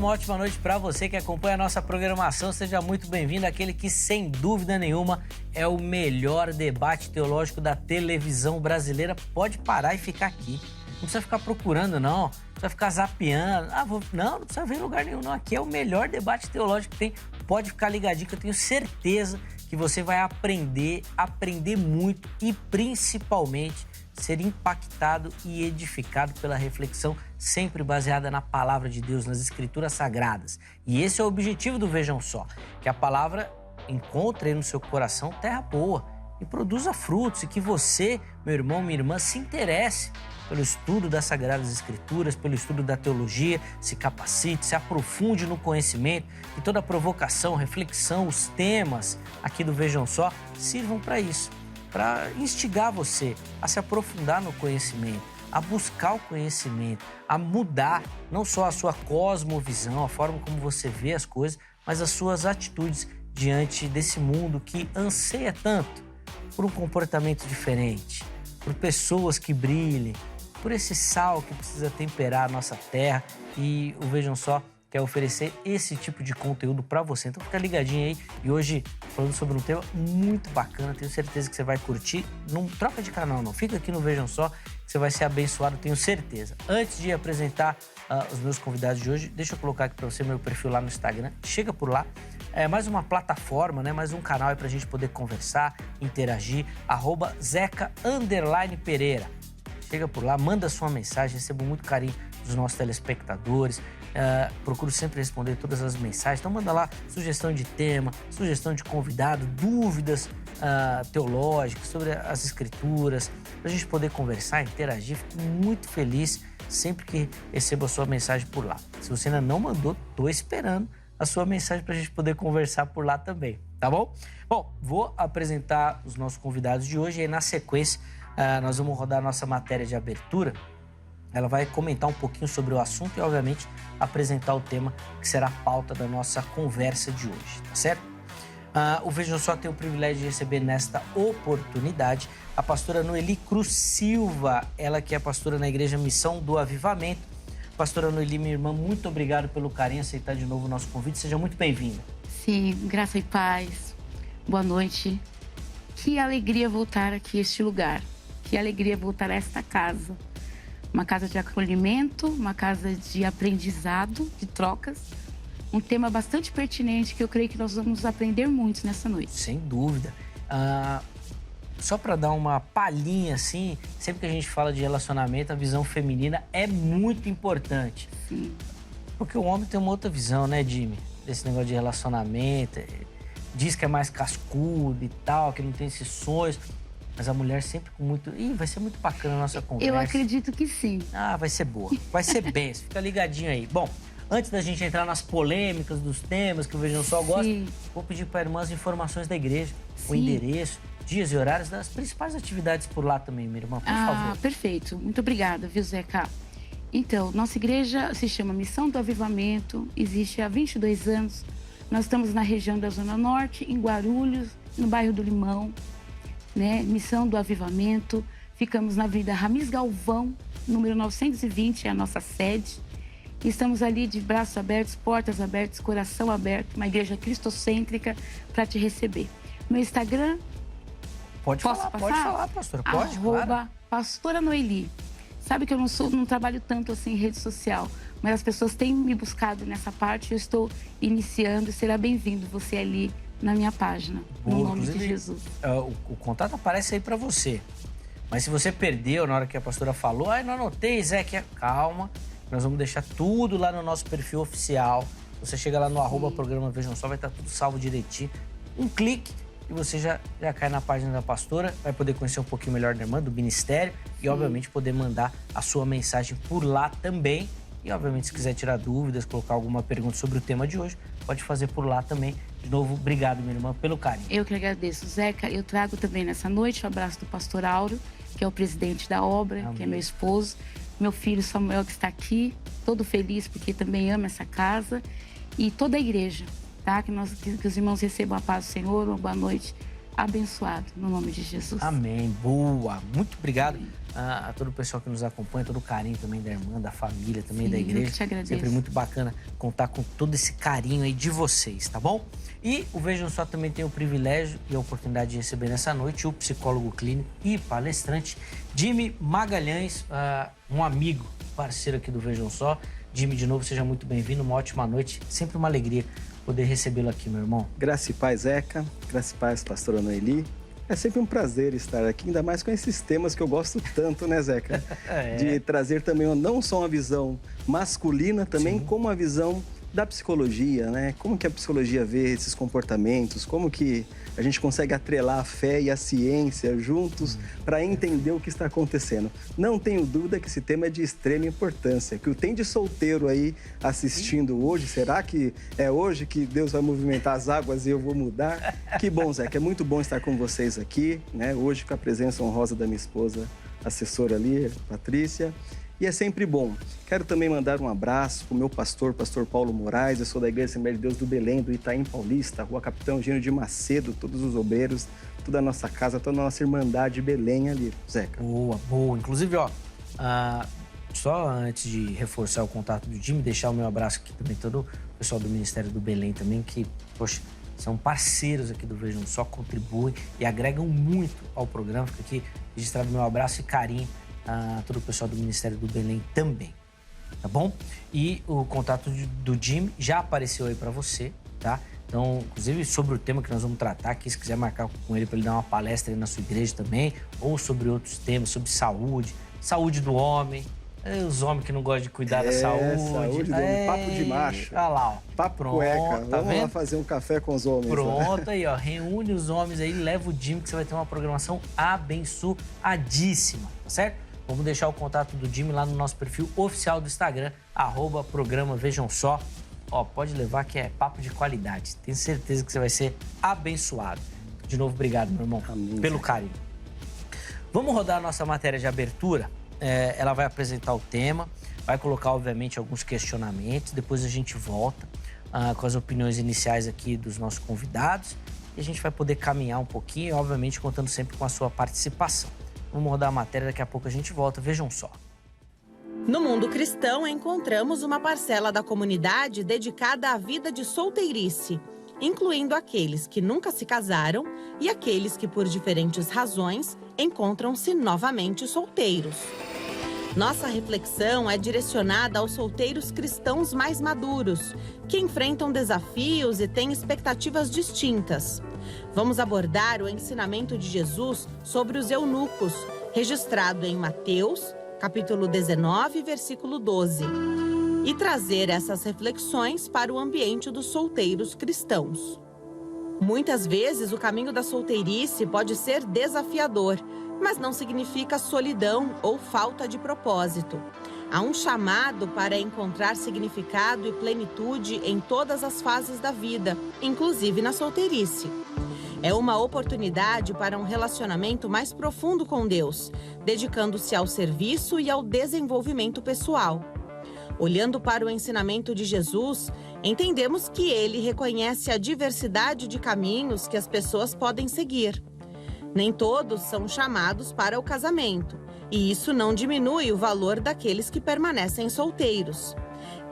uma ótima noite para você que acompanha a nossa programação. Seja muito bem-vindo àquele que, sem dúvida nenhuma, é o melhor debate teológico da televisão brasileira. Pode parar e ficar aqui. Não precisa ficar procurando, não. Não precisa ficar zapeando. Não precisa ver em lugar nenhum, não. Aqui é o melhor debate teológico que tem. Pode ficar ligadinho que eu tenho certeza que você vai aprender muito e, principalmente, ser impactado e edificado pela reflexão sempre baseada na palavra de Deus, nas escrituras sagradas. E esse é o objetivo do Vejam Só, que a palavra encontre aí no seu coração terra boa e produza frutos, e que você, meu irmão, minha irmã, se interesse pelo estudo das Sagradas Escrituras, pelo estudo da teologia, se capacite, se aprofunde no conhecimento, e toda a provocação, reflexão, os temas aqui do Vejam Só sirvam para isso, para instigar você a se aprofundar no conhecimento, a buscar o conhecimento, a mudar não só a sua cosmovisão, a forma como você vê as coisas, mas as suas atitudes diante desse mundo que anseia tanto por um comportamento diferente, por pessoas que brilhem, por esse sal que precisa temperar a nossa terra. E o Vejam Só quer oferecer esse tipo de conteúdo para você. Então fica ligadinho aí. E hoje, falando sobre um tema muito bacana, tenho certeza que você vai curtir. Não troca de canal, não. Fica aqui no Vejam Só, que você vai ser abençoado, tenho certeza. Antes de apresentar os meus convidados de hoje, deixa eu colocar aqui para você meu perfil lá no Instagram. Chega por lá. É mais uma plataforma, né? Mais um canal aí pra gente poder conversar, interagir. @Zeca_Pereira. Chega por lá, manda sua mensagem, recebo muito carinho dos nossos telespectadores. Procuro sempre responder todas as mensagens. Então manda lá sugestão de tema, sugestão de convidado, dúvidas teológicas sobre as escrituras, pra gente poder conversar, interagir. Fico muito feliz sempre que recebo a sua mensagem por lá. Se você ainda não mandou, tô esperando a sua mensagem pra gente poder conversar por lá também, tá bom? Bom, vou apresentar os nossos convidados de hoje e aí, na sequência, nós vamos rodar a nossa matéria de abertura. Ela vai comentar um pouquinho sobre o assunto e, obviamente, apresentar o tema que será a pauta da nossa conversa de hoje, tá certo? O Vejam Só tem o privilégio de receber nesta oportunidade a pastora Noeli Cruz Silva, ela que é pastora na Igreja Missão do Avivamento. Pastora Noeli, minha irmã, muito obrigado pelo carinho, aceitar de novo o nosso convite. Seja muito bem-vinda. Sim, graça e paz. Boa noite. Que alegria voltar aqui a este lugar. Que alegria voltar a esta casa. Uma casa de acolhimento, uma casa de aprendizado, de trocas. Um tema bastante pertinente que eu creio que nós vamos aprender muito nessa noite. Sem dúvida. Só para dar uma palhinha assim, sempre que a gente fala de relacionamento, a visão feminina é muito importante. Sim. Porque o homem tem uma outra visão, né, Jimmy? Desse negócio de relacionamento. Diz que é mais cascudo e tal, que não tem esses sonhos. Mas a mulher sempre com muito... vai ser muito bacana a nossa conversa. Eu acredito que sim. Vai ser boa. Vai ser bem. Fica ligadinho aí. Bom, antes da gente entrar nas polêmicas dos temas que o Vejam Só gosta, vou pedir para a irmã as informações da igreja, o endereço, dias e horários das principais atividades por lá também, minha irmã, por favor. Perfeito. Muito obrigada, viu, Zeca? Então, nossa igreja se chama Missão do Avivamento, existe há 22 anos. Nós estamos na região da Zona Norte, em Guarulhos, no bairro do Limão, né? Missão do Avivamento. Ficamos na Avenida Ramiz Galvão, número 920, é a nossa sede. Estamos ali de braços abertos, portas abertas, coração aberto, uma igreja cristocêntrica para te receber. Meu Instagram... Pode falar, pastora. Pode, claro. Pastora Noeli. Sabe que eu não trabalho tanto assim em rede social, mas as pessoas têm me buscado nessa parte. Eu estou iniciando e será bem-vindo você ali na minha página, no nome de Jesus. O contato aparece aí para você. Mas se você perdeu na hora que a pastora falou, não anotei, Zé, calma. Nós vamos deixar tudo lá no nosso perfil oficial. Você chega lá no @programa Vejam Só, vai estar tudo salvo direitinho. Um clique e você já cai na página da pastora, vai poder conhecer um pouquinho melhor da irmã, do ministério e, obviamente, poder mandar a sua mensagem por lá também. E, obviamente, se quiser tirar dúvidas, colocar alguma pergunta sobre o tema de hoje, pode fazer por lá também. De novo, obrigado, minha irmã, pelo carinho. Eu que agradeço, Zeca. Eu trago também nessa noite o abraço do pastor Auro, que é o presidente da obra, Amém. Que é meu esposo. Meu filho Samuel, que está aqui, todo feliz porque também ama essa casa. E toda a igreja, tá? Que os irmãos recebam a paz do Senhor, uma boa noite abençoado, no nome de Jesus. Amém. Boa. Muito obrigado a todo o pessoal que nos acompanha, todo o carinho também da irmã, da família, também da igreja. Eu que te agradeço. Sempre muito bacana contar com todo esse carinho aí de vocês, tá bom? E o Vejam Só também tem o privilégio e a oportunidade de receber nessa noite o psicólogo clínico e palestrante Jimmy Magalhães, um amigo, parceiro aqui do Vejam Só. Jimmy, de novo, seja muito bem-vindo, uma ótima noite, sempre uma alegria poder recebê-lo aqui, meu irmão. Graça e paz, Zeca. Graça e paz, pastora Noeli. É sempre um prazer estar aqui, ainda mais com esses temas que eu gosto tanto, né, Zeca? De trazer também não só uma visão masculina, também como uma visão da psicologia, né? Como que a psicologia vê esses comportamentos, como que a gente consegue atrelar a fé e a ciência juntos para entender o que está acontecendo. Não tenho dúvida que esse tema é de extrema importância, que o tem de solteiro aí assistindo hoje, será que é hoje que Deus vai movimentar as águas e eu vou mudar? Que bom, Zeca, é muito bom estar com vocês aqui, né? Hoje com a presença honrosa da minha esposa, assessora ali, Patrícia. E é sempre bom. Quero também mandar um abraço para o meu pastor Paulo Moraes. Eu sou da Igreja Assembleia de Deus do Belém, do Itaim Paulista, Rua Capitão Gino de Macedo, todos os obreiros, toda a nossa casa, toda a nossa irmandade Belém ali, Zeca. Boa, boa. Inclusive, só antes de reforçar o contato do Jimmy, deixar o meu abraço aqui também, todo o pessoal do Ministério do Belém também, que, poxa, são parceiros aqui do Vejam Só, contribuem e agregam muito ao programa. Fica aqui registrado meu abraço e carinho a todo o pessoal do Ministério do Belém também, tá bom? E o contato do Jimmy já apareceu aí para você, tá? Então, inclusive sobre o tema que nós vamos tratar aqui, se quiser marcar com ele para ele dar uma palestra aí na sua igreja também, ou sobre outros temas, sobre saúde do homem, os homens que não gostam de cuidar da saúde. Saúde do homem, papo de macho. Olha lá, ó. Papo pronto, cueca. Tá Vamos vendo? lá fazer um café com os homens. Pronto, aí, ó. Reúne os homens aí, leva o Jimmy que você vai ter uma programação abençoadíssima, tá certo? Vamos deixar o contato do Jimmy lá no nosso perfil oficial do Instagram, @programa Vejam Só. Ó, pode levar que é papo de qualidade. Tenho certeza que você vai ser abençoado. De novo, obrigado, meu irmão, pelo carinho. Vamos rodar a nossa matéria de abertura. Ela vai apresentar o tema, vai colocar, obviamente, alguns questionamentos. Depois a gente volta com as opiniões iniciais aqui dos nossos convidados. E a gente vai poder caminhar um pouquinho, obviamente, contando sempre com a sua participação. Vamos rodar a matéria, daqui a pouco a gente volta. Vejam só. No mundo cristão, encontramos uma parcela da comunidade dedicada à vida de solteirice, incluindo aqueles que nunca se casaram e aqueles que, por diferentes razões, encontram-se novamente solteiros. Nossa reflexão é direcionada aos solteiros cristãos mais maduros, que enfrentam desafios e têm expectativas distintas. Vamos abordar o ensinamento de Jesus sobre os eunucos, registrado em Mateus, capítulo 19, versículo 12, e trazer essas reflexões para o ambiente dos solteiros cristãos. Muitas vezes, o caminho da solteirice pode ser desafiador, mas não significa solidão ou falta de propósito. Há um chamado para encontrar significado e plenitude em todas as fases da vida, inclusive na solteirice. É uma oportunidade para um relacionamento mais profundo com Deus, dedicando-se ao serviço e ao desenvolvimento pessoal. Olhando para o ensinamento de Jesus, entendemos que ele reconhece a diversidade de caminhos que as pessoas podem seguir. Nem todos são chamados para o casamento, e isso não diminui o valor daqueles que permanecem solteiros.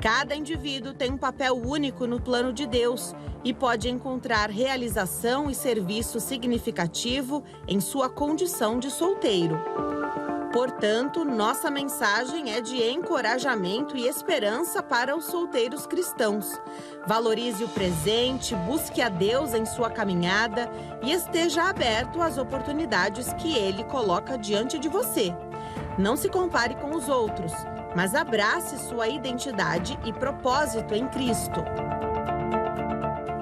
Cada indivíduo tem um papel único no plano de Deus e pode encontrar realização e serviço significativo em sua condição de solteiro. Portanto, nossa mensagem é de encorajamento e esperança para os solteiros cristãos. Valorize o presente, busque a Deus em sua caminhada e esteja aberto às oportunidades que Ele coloca diante de você. Não se compare com os outros, mas abrace sua identidade e propósito em Cristo.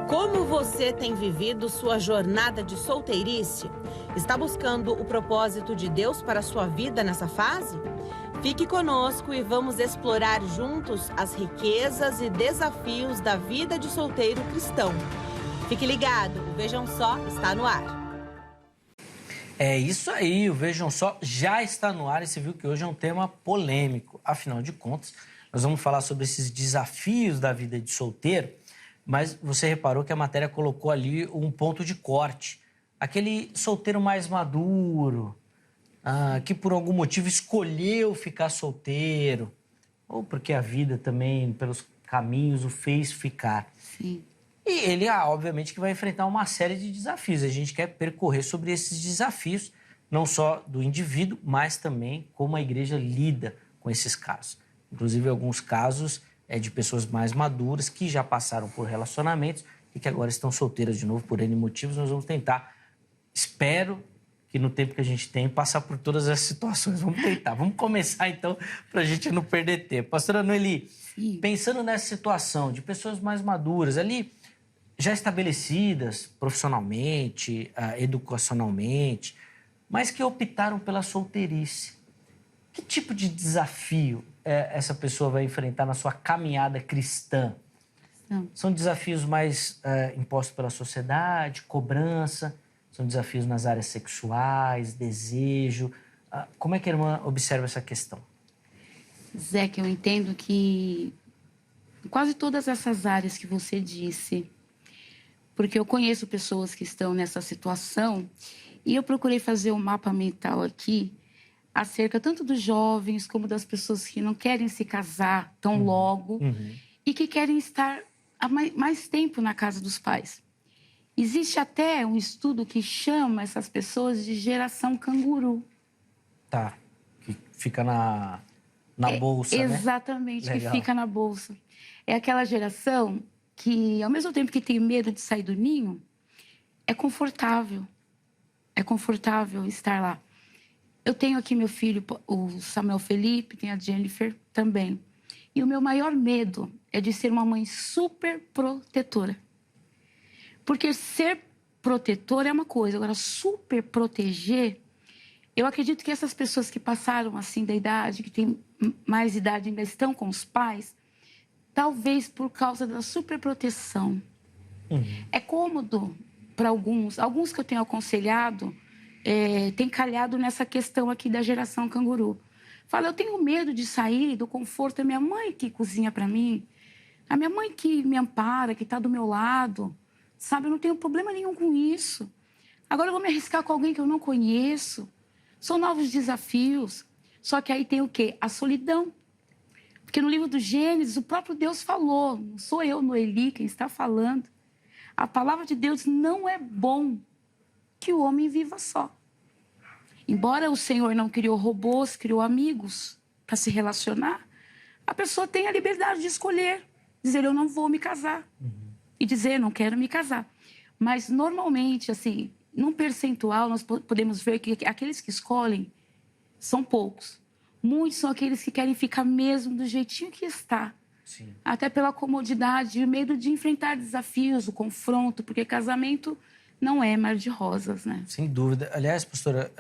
Como você tem vivido sua jornada de solteirice? Está buscando o propósito de Deus para a sua vida nessa fase? Fique conosco e vamos explorar juntos as riquezas e desafios da vida de solteiro cristão. Fique ligado, o Vejam Só está no ar. É isso aí, o Vejam Só já está no ar e você viu que hoje é um tema polêmico. Afinal de contas, nós vamos falar sobre esses desafios da vida de solteiro, mas você reparou que a matéria colocou ali um ponto de corte. aquele solteiro mais maduro, que por algum motivo escolheu ficar solteiro, ou porque a vida também, pelos caminhos, o fez ficar. Sim. E ele, obviamente, que vai enfrentar uma série de desafios. A gente quer percorrer sobre esses desafios, não só do indivíduo, mas também como a igreja lida com esses casos. Inclusive, alguns casos de pessoas mais maduras que já passaram por relacionamentos e que agora estão solteiras de novo por N motivos. Nós vamos tentar, espero que no tempo que a gente tem, passar por todas as situações. Vamos tentar. Vamos começar, então, para a gente não perder tempo. Pastora Noeli, pensando nessa situação de pessoas mais maduras, ali já estabelecidas profissionalmente, educacionalmente, mas que optaram pela solteirice. Que tipo de desafio essa pessoa vai enfrentar na sua caminhada cristã? Não. São desafios mais impostos pela sociedade, cobrança, são desafios nas áreas sexuais, desejo. Como é que a irmã observa essa questão? Zé, que eu entendo que quase todas essas áreas que você disse, porque eu conheço pessoas que estão nessa situação e eu procurei fazer um mapa mental aqui acerca tanto dos jovens como das pessoas que não querem se casar tão logo e que querem estar há mais tempo na casa dos pais. Existe até um estudo que chama essas pessoas de geração canguru. Tá, que fica na bolsa, né? Exatamente, Legal. que fica na bolsa. É aquela geração que, ao mesmo tempo que tem medo de sair do ninho, é confortável. É confortável estar lá. Eu tenho aqui meu filho, o Samuel Felipe, tem a Jennifer também. E o meu maior medo é de ser uma mãe super protetora. Porque ser protetor é uma coisa, agora super proteger, eu acredito que essas pessoas que passaram assim da idade, que têm mais idade, ainda estão com os pais, talvez por causa da superproteção. É cômodo para alguns que eu tenho aconselhado, têm calhado nessa questão aqui da geração canguru. Fala, eu tenho medo de sair do conforto da minha mãe que cozinha para mim, a minha mãe que me ampara, que está do meu lado, sabe? Eu não tenho problema nenhum com isso. Agora eu vou me arriscar com alguém que eu não conheço. São novos desafios. Só que aí tem o quê? A solidão. Porque no livro do Gênesis, o próprio Deus falou, não sou eu, Noeli, quem está falando. A palavra de Deus não é bom que o homem viva só. Embora o Senhor não criou robôs, criou amigos para se relacionar, a pessoa tem a liberdade de escolher, dizer eu não vou me casar. E dizer eu não quero me casar. Mas normalmente, assim, num percentual, nós podemos ver que aqueles que escolhem são poucos. Muitos são aqueles que querem ficar mesmo do jeitinho que está. Sim. Até pela comodidade e o medo de enfrentar desafios, o confronto, porque casamento não é mar de rosas, né? Sem dúvida. Aliás, pastora,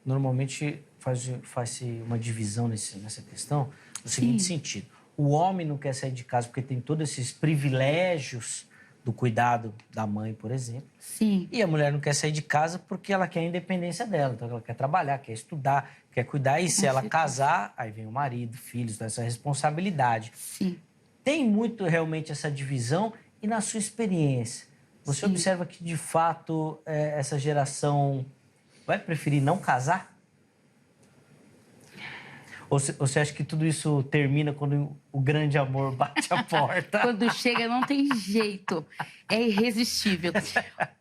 normalmente faz-se uma divisão nessa questão no seguinte sentido. O homem não quer sair de casa porque tem todos esses privilégios do cuidado da mãe, por exemplo. Sim. E a mulher não quer sair de casa porque ela quer a independência dela. Então, ela quer trabalhar, quer estudar, quer cuidar. E se ela casar, aí vem o marido, filhos, essa responsabilidade. Sim. Tem muito realmente essa divisão. E na sua experiência, você observa que, de fato, essa geração vai preferir não casar? Ou você acha que tudo isso termina quando o grande amor bate a porta? Quando chega, não tem jeito. É irresistível.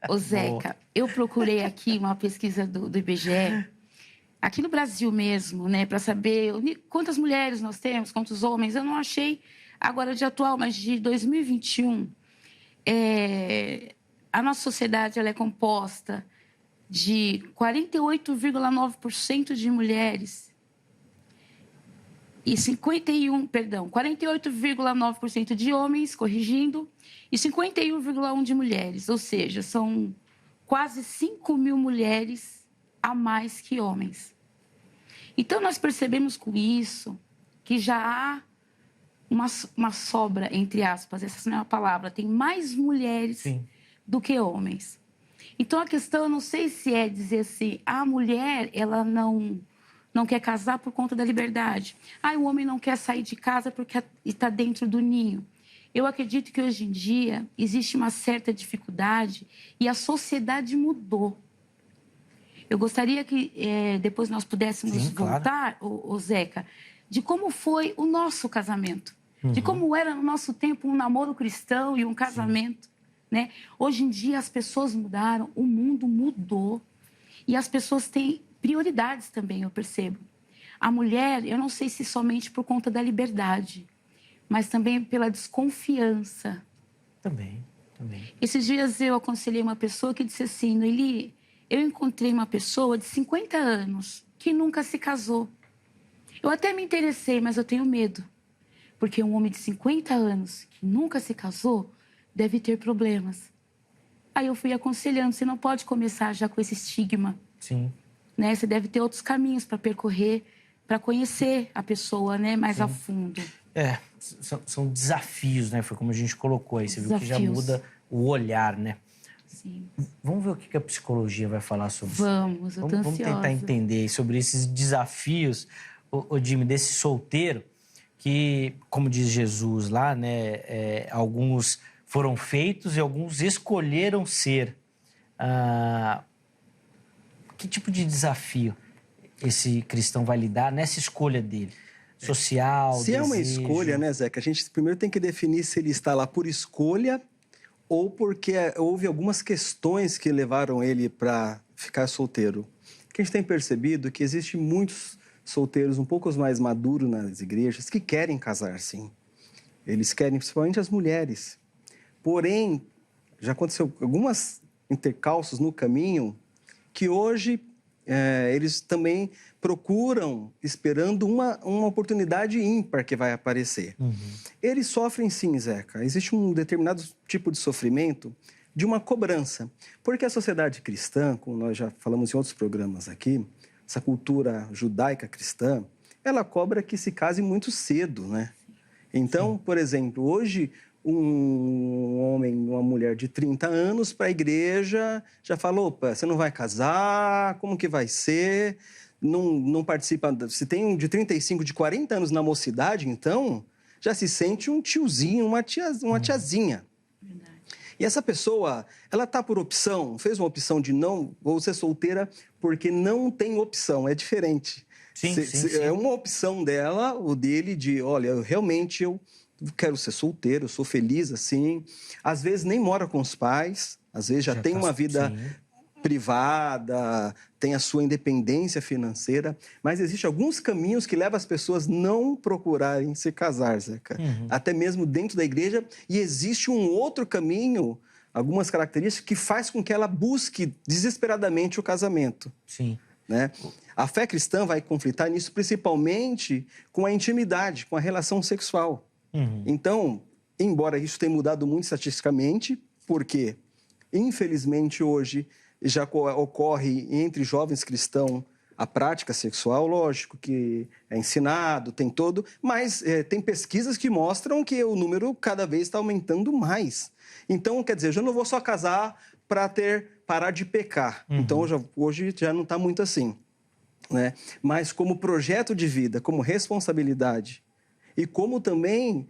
Ô, Zeca, eu procurei aqui uma pesquisa do IBGE, aqui no Brasil mesmo, né, para saber quantas mulheres nós temos, quantos homens. Eu não achei agora de atual, mas de 2021. A nossa sociedade ela é composta de 48,9% de mulheres e 48,9% de homens, corrigindo, e 51,1% de mulheres. Ou seja, são quase 5 mil mulheres a mais que homens. Então, nós percebemos com isso que já há uma sobra, entre aspas, essa não é uma palavra, tem mais mulheres do que homens. Então, a questão, eu não sei se é dizer assim, a mulher, ela não quer casar por conta da liberdade. O homem não quer sair de casa porque está dentro do ninho. Eu acredito que hoje em dia existe uma certa dificuldade e a sociedade mudou. Eu gostaria que depois nós pudéssemos voltar, o Zeca, de como foi o nosso casamento. De como era no nosso tempo um namoro cristão e um casamento. Né? Hoje em dia as pessoas mudaram, o mundo mudou. E as pessoas têm prioridades também, eu percebo. A mulher, eu não sei se somente por conta da liberdade, mas também pela desconfiança. Também. Esses dias eu aconselhei uma pessoa que disse assim, Noeli, eu encontrei uma pessoa de 50 anos que nunca se casou. Eu até me interessei, mas eu tenho medo. Porque um homem de 50 anos que nunca se casou deve ter problemas. Aí eu fui aconselhando, você não pode começar já com esse estigma. Sim. Né? Você deve ter outros caminhos para percorrer, para conhecer a pessoa, né, mais a fundo. São desafios, né? Foi como a gente colocou aí. Você viu que já muda o olhar, né? Sim. Vamos ver o que a psicologia vai falar sobre isso. Vamos, eu tô ansiosa. Vamos tentar entender sobre esses desafios, Jimmy, desse solteiro, que, como diz Jesus lá, né? Alguns foram feitos e alguns escolheram ser. Que tipo de desafio esse cristão vai lidar nessa escolha dele? Social, Se é uma escolha, né, Zeca? A gente primeiro tem que definir se ele está lá por escolha ou porque houve algumas questões que levaram ele para ficar solteiro. Porque a gente tem percebido que existem muitos solteiros um pouco mais maduros nas igrejas que querem casar, sim. Eles querem, principalmente as mulheres. Porém, já aconteceu algumas intercalços no caminho que hoje eles também procuram, esperando uma oportunidade ímpar que vai aparecer. Eles sofrem sim, Zeca. Existe um determinado tipo de sofrimento de uma cobrança. Porque a sociedade cristã, como nós já falamos em outros programas aqui, essa cultura judaica cristã, ela cobra que se case muito cedo, né? Então, por exemplo, hoje um homem, uma mulher de 30 anos para a igreja já falou, opa, você não vai casar, como que vai ser? Não participa, se tem um de 35, de 40 anos na mocidade, então já se sente um tiozinho, uma tiazinha. Verdade. E essa pessoa, ela tá por opção, fez uma opção de não, vou ser solteira porque não tem opção, é diferente. Sim. É uma opção dela, o dele, de, olha, eu quero ser solteiro, eu sou feliz assim. Às vezes nem mora com os pais, às vezes já tem uma vida privada, tem a sua independência financeira, mas existem alguns caminhos que levam as pessoas não procurarem se casar, Zeca. Até mesmo dentro da igreja. E existe um outro caminho, algumas características, que faz com que ela busque desesperadamente o casamento. Sim. Né? A fé cristã vai conflitar nisso principalmente com a intimidade, com a relação sexual. Então, embora isso tenha mudado muito estatisticamente, porque, infelizmente, hoje já ocorre entre jovens cristãos a prática sexual, lógico que é ensinado, tem todo, mas tem pesquisas que mostram que o número cada vez está aumentando mais. Então, quer dizer, eu já não vou só casar para parar de pecar. Então, hoje já não está muito assim. Né? Mas como projeto de vida, como responsabilidade, e como também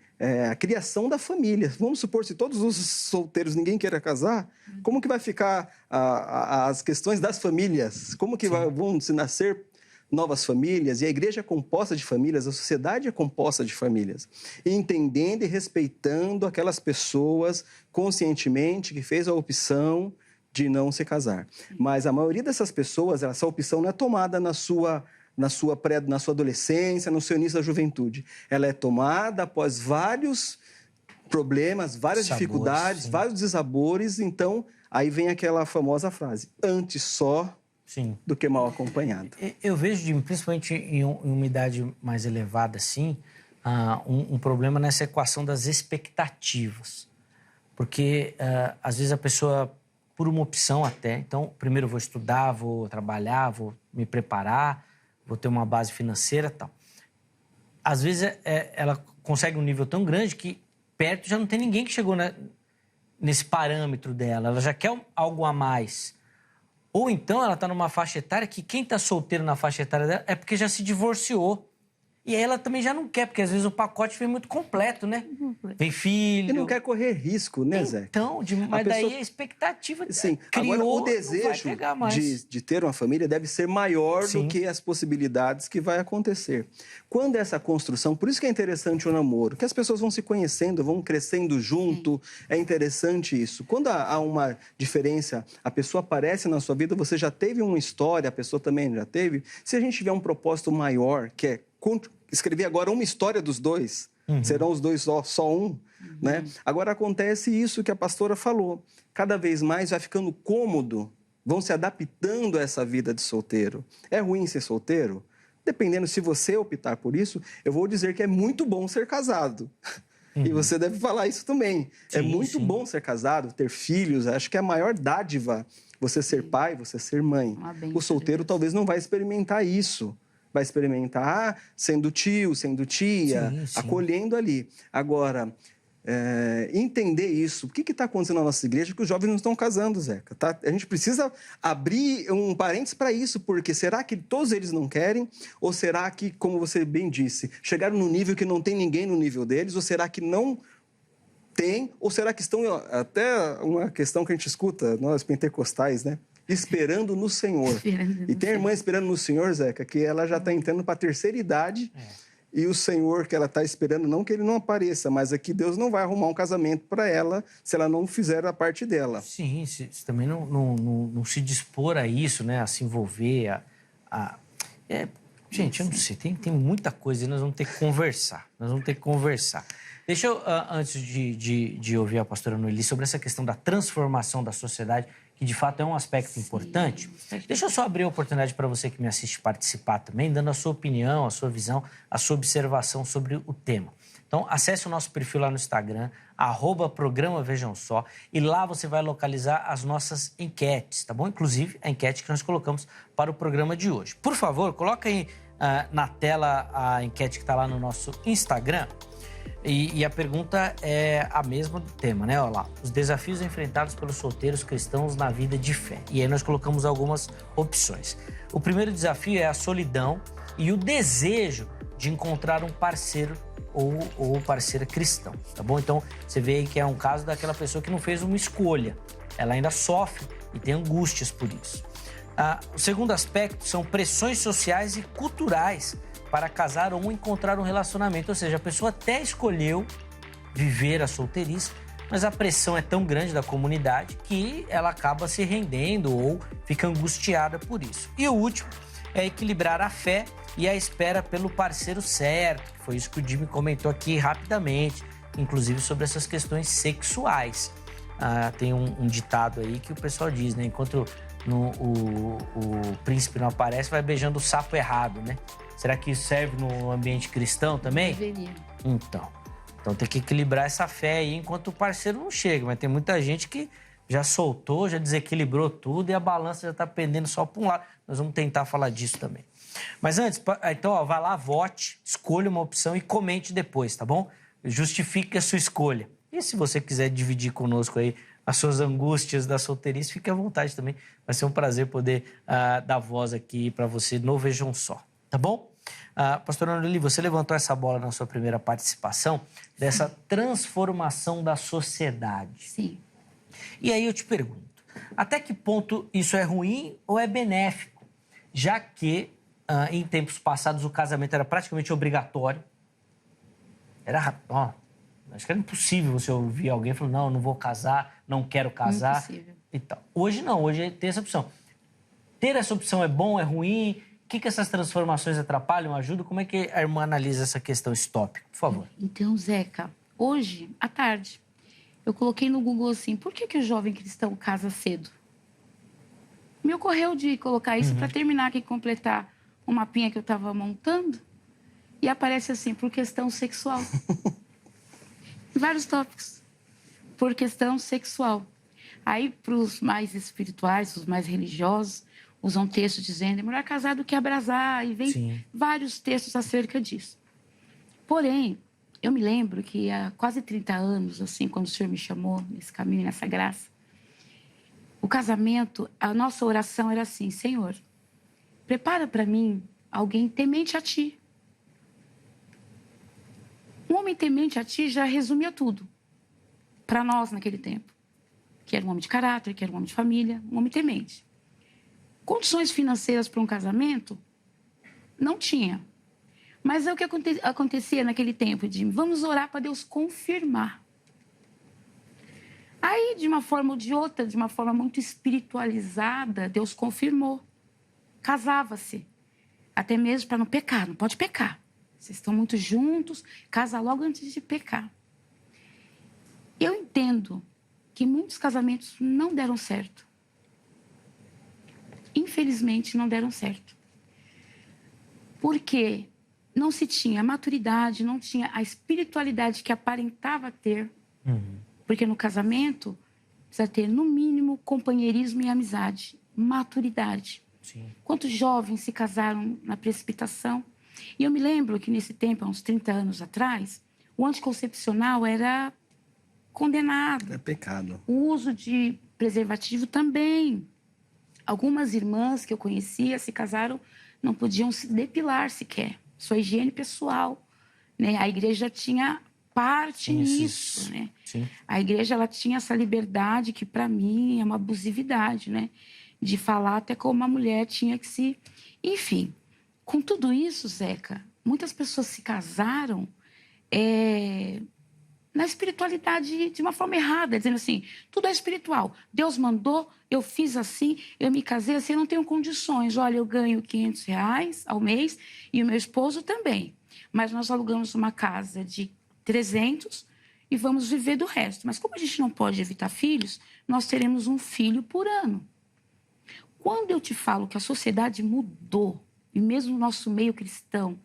a criação da família. Vamos supor, se todos os solteiros, ninguém queira casar, como que vai ficar as questões das famílias? Como que vão se nascer novas famílias? E a igreja é composta de famílias, a sociedade é composta de famílias. E entendendo e respeitando aquelas pessoas conscientemente que fez a opção de não se casar. Mas a maioria dessas pessoas, essa opção não é tomada na sua adolescência, no seu início da juventude. Ela é tomada após vários problemas, várias dificuldades, vários desabores. Então, aí vem aquela famosa frase, antes só do que mal acompanhado. Eu vejo, Jimmy, principalmente em uma idade mais elevada, assim, um problema nessa equação das expectativas. Porque, às vezes, a pessoa, por uma opção até, então, primeiro eu vou estudar, vou trabalhar, vou me preparar, vou ter uma base financeira e tal. Às vezes, ela consegue um nível tão grande que perto já não tem ninguém que chegou nesse parâmetro dela. Ela já quer algo a mais. Ou então ela está numa faixa etária que quem está solteiro na faixa etária dela é porque já se divorciou. E aí ela também já não quer, porque às vezes o pacote vem muito completo, né? Vem filho... E não quer correr risco, né, Zé? Então, mas daí a expectativa sim. Criou, agora, o não vai desejo pegar mais. de ter uma família deve ser maior Sim. do que as possibilidades que vai acontecer. Quando essa construção... Por isso que é interessante o namoro, que as pessoas vão se conhecendo, vão crescendo junto. É interessante isso. Quando há uma diferença, a pessoa aparece na sua vida, você já teve uma história, a pessoa também já teve. Se a gente tiver um propósito maior, que é escrever agora uma história dos dois, serão os dois só um, né? Agora acontece isso que a pastora falou. Cada vez mais vai ficando cômodo, vão se adaptando a essa vida de solteiro. É ruim ser solteiro? Dependendo, se você optar por isso, eu vou dizer que é muito bom ser casado. E você deve falar isso também. Sim, é muito sim. bom ser casado, ter filhos. Acho que é a maior dádiva você ser pai, você ser mãe. O solteiro talvez não vai experimentar isso. Vai experimentar sendo tio, sendo tia, Sim. acolhendo ali. Agora, entender isso. O que está acontecendo na nossa igreja que os jovens não estão casando, Zeca? Tá? A gente precisa abrir um parênteses para isso, porque será que todos eles não querem? Ou será que, como você bem disse, chegaram no nível que não tem ninguém no nível deles? Ou será que não tem? Ou será que estão... Até uma questão que a gente escuta, nós pentecostais, né? Esperando no Senhor. E tem a irmã esperando no Senhor, Zeca, que ela já está entrando para a terceira idade e o Senhor que ela está esperando, não que ele não apareça, mas é que Deus não vai arrumar um casamento para ela se ela não fizer a parte dela. Sim, se também não se dispor a isso, né? A se envolver, gente, eu não sei, tem muita coisa e nós vamos ter que conversar. Deixa eu, antes de ouvir a pastora Noeli sobre essa questão da transformação da sociedade, que de fato é um aspecto importante, deixa eu só abrir a oportunidade para você que me assiste participar também, dando a sua opinião, a sua visão, a sua observação sobre o tema. Então, acesse o nosso perfil lá no Instagram, @programa Vejam Só, e lá você vai localizar as nossas enquetes, tá bom? Inclusive, a enquete que nós colocamos para o programa de hoje. Por favor, coloca aí na tela a enquete que está lá no nosso Instagram. E a pergunta é a mesma do tema, né? Olha lá, os desafios enfrentados pelos solteiros cristãos na vida de fé. E aí nós colocamos algumas opções. O primeiro desafio é a solidão e o desejo de encontrar um parceiro ou parceira cristão, tá bom? Então, você vê aí que é um caso daquela pessoa que não fez uma escolha. Ela ainda sofre e tem angústias por isso. O segundo aspecto são pressões sociais e culturais para casar ou encontrar um relacionamento. Ou seja, a pessoa até escolheu viver a solteirice, mas a pressão é tão grande da comunidade que ela acaba se rendendo ou fica angustiada por isso. E o último é equilibrar a fé e a espera pelo parceiro certo, que foi isso que o Jimmy comentou aqui rapidamente, inclusive sobre essas questões sexuais. Tem um ditado aí que o pessoal diz, né? Enquanto o príncipe não aparece, vai beijando o sapo errado, né? Será que isso serve no ambiente cristão também? Deveria. Então tem que equilibrar essa fé aí enquanto o parceiro não chega. Mas tem muita gente que já soltou, já desequilibrou tudo e a balança já está pendendo só para um lado. Nós vamos tentar falar disso também. Mas antes, então, vai lá, vote, escolha uma opção e comente depois, tá bom? Justifique a sua escolha. E se você quiser dividir conosco aí as suas angústias da solteirice, fique à vontade também. Vai ser um prazer poder dar voz aqui para você no Vejam Só, tá bom? Pastora Noeli, você levantou essa bola na sua primeira participação, dessa transformação da sociedade. Sim. E aí eu te pergunto, até que ponto isso é ruim ou é benéfico? Já que, em tempos passados, o casamento era praticamente obrigatório. Acho que era impossível você ouvir alguém falando, não, eu não vou casar, não quero casar. Impossível. E tal. Hoje não, hoje tem essa opção. Ter essa opção é bom, é ruim? O que essas transformações atrapalham, ajudam? Como é que a irmã analisa essa questão, esse tópico? Por favor. Então, Zeca, hoje, à tarde, eu coloquei no Google assim, por que o jovem cristão casa cedo? Me ocorreu de colocar isso para terminar aqui, completar um mapinha que eu estava montando, e aparece assim, por questão sexual. Vários tópicos. Por questão sexual. Aí, para os mais espirituais, os mais religiosos, usam textos dizendo é melhor casar do que abrasar, e vem vários textos acerca disso. Porém, eu me lembro que há quase 30 anos, assim, quando o Senhor me chamou nesse caminho, nessa graça, o casamento, a nossa oração era assim, Senhor, prepara para mim alguém temente a Ti. Um homem temente a ti já resumia tudo. Para nós, naquele tempo. Que era um homem de caráter, que era um homem de família, um homem temente. Condições financeiras para um casamento, não tinha. Mas é o que acontecia naquele tempo, de vamos orar para Deus confirmar. Aí, de uma forma ou de outra, de uma forma muito espiritualizada, Deus confirmou. Casava-se. Até mesmo para não pecar, não pode pecar. Vocês estão muito juntos, casa logo antes de pecar. Eu entendo que muitos casamentos não deram certo. Infelizmente, não deram certo. Porque não se tinha maturidade, não tinha a espiritualidade que aparentava ter. Porque no casamento, precisa ter, no mínimo, companheirismo e amizade. Maturidade. Sim. Quantos jovens se casaram na precipitação? E eu me lembro que nesse tempo, há uns 30 anos atrás, o anticoncepcional era condenado. É pecado. O uso de preservativo também. Algumas irmãs que eu conhecia se casaram, não podiam se depilar sequer. Sua higiene pessoal, né? A igreja tinha parte nisso, né? Sim. A igreja, ela tinha essa liberdade que, para mim, é uma abusividade, né? De falar até como uma mulher tinha que se... Enfim, com tudo isso, Zeca, muitas pessoas se casaram na espiritualidade de uma forma errada, dizendo assim, tudo é espiritual. Deus mandou, eu fiz assim, eu me casei assim, eu não tenho condições. Olha, eu ganho R$500 ao mês e o meu esposo também. Mas nós alugamos uma casa de 300 e vamos viver do resto. Mas como a gente não pode evitar filhos, nós teremos um filho por ano. Quando eu te falo que a sociedade mudou, e mesmo no nosso meio cristão,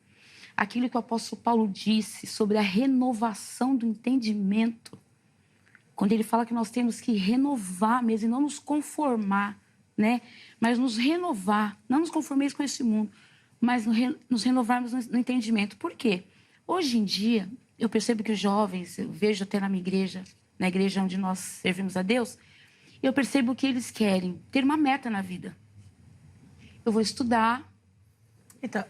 aquilo que o apóstolo Paulo disse sobre a renovação do entendimento, quando ele fala que nós temos que renovar mesmo, e não nos conformar, né? Mas nos renovar, não nos conformeis com esse mundo, mas nos renovarmos no entendimento. Por quê? Hoje em dia, eu percebo que os jovens, eu vejo até na minha igreja, na igreja onde nós servimos a Deus, eu percebo que eles querem ter uma meta na vida. Eu vou estudar. Então,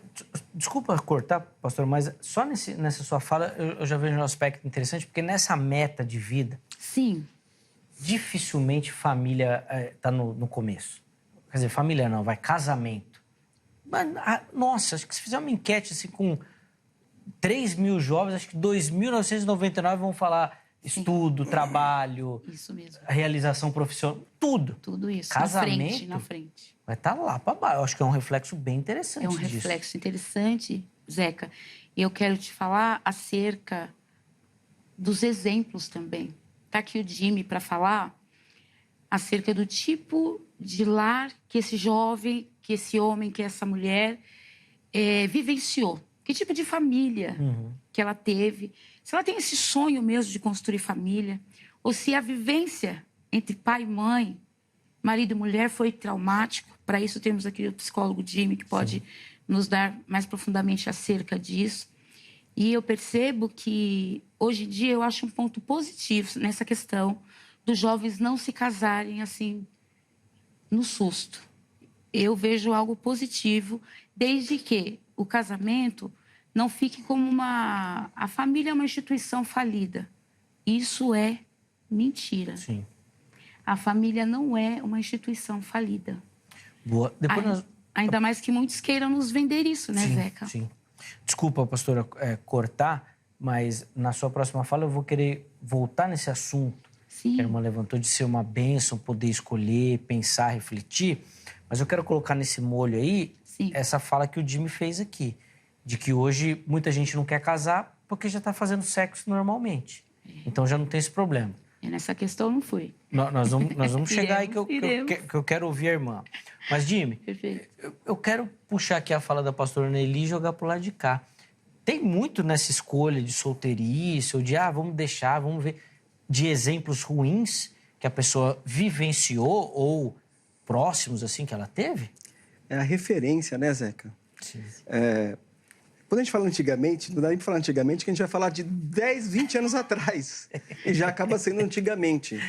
desculpa cortar, pastor, mas só nessa sua fala eu já vejo um aspecto interessante, porque nessa meta de vida... Sim. Dificilmente família está no começo. Quer dizer, família não, vai casamento. Mas, nossa, acho que se fizer uma enquete assim, com 3.000 jovens, acho que 2.999 vão falar estudo, trabalho, isso mesmo, realização profissional, tudo. Tudo isso, casamento, na frente. Vai estar lá para baixo. Eu acho que é um reflexo bem interessante disso. É um disso. reflexo interessante, Zeca. Eu quero te falar acerca dos exemplos também. Está aqui o Jimmy para falar acerca do tipo de lar que esse jovem, que esse homem, que essa mulher vivenciou. Que tipo de família que ela teve. Se ela tem esse sonho mesmo de construir família. Ou se a vivência entre pai e mãe, marido e mulher foi traumático. Para isso temos aqui o psicólogo Jimmy, que pode nos dar mais profundamente acerca disso. E eu percebo que, hoje em dia, eu acho um ponto positivo nessa questão dos jovens não se casarem assim, no susto. Eu vejo algo positivo, desde que o casamento não fique como uma... A família é uma instituição falida. Isso é mentira. Sim. A família não é uma instituição falida. Boa. Depois ainda mais que muitos queiram nos vender isso, né, Zeca? Sim. Desculpa, pastora, cortar, mas na sua próxima fala eu vou querer voltar nesse assunto. Sim. Que a irmã levantou de ser uma bênção, poder escolher, pensar, refletir. Mas eu quero colocar nesse molho aí essa fala que o Jimmy fez aqui. De que hoje muita gente não quer casar porque já está fazendo sexo normalmente. Então já não tem esse problema. E nessa questão não foi. Nós vamos chegar aí que eu quero ouvir a irmã. Mas, Jimmy, eu quero puxar aqui a fala da pastora Nelly e jogar pro lado de cá. Tem muito nessa escolha de solteirice ou de, vamos deixar, vamos ver, de exemplos ruins que a pessoa vivenciou ou próximos, assim, que ela teve? É a referência, né, Zeca? Sim. Quando a gente fala antigamente, não dá nem para falar antigamente, que a gente vai falar de 10, 20 anos atrás. E já acaba sendo antigamente.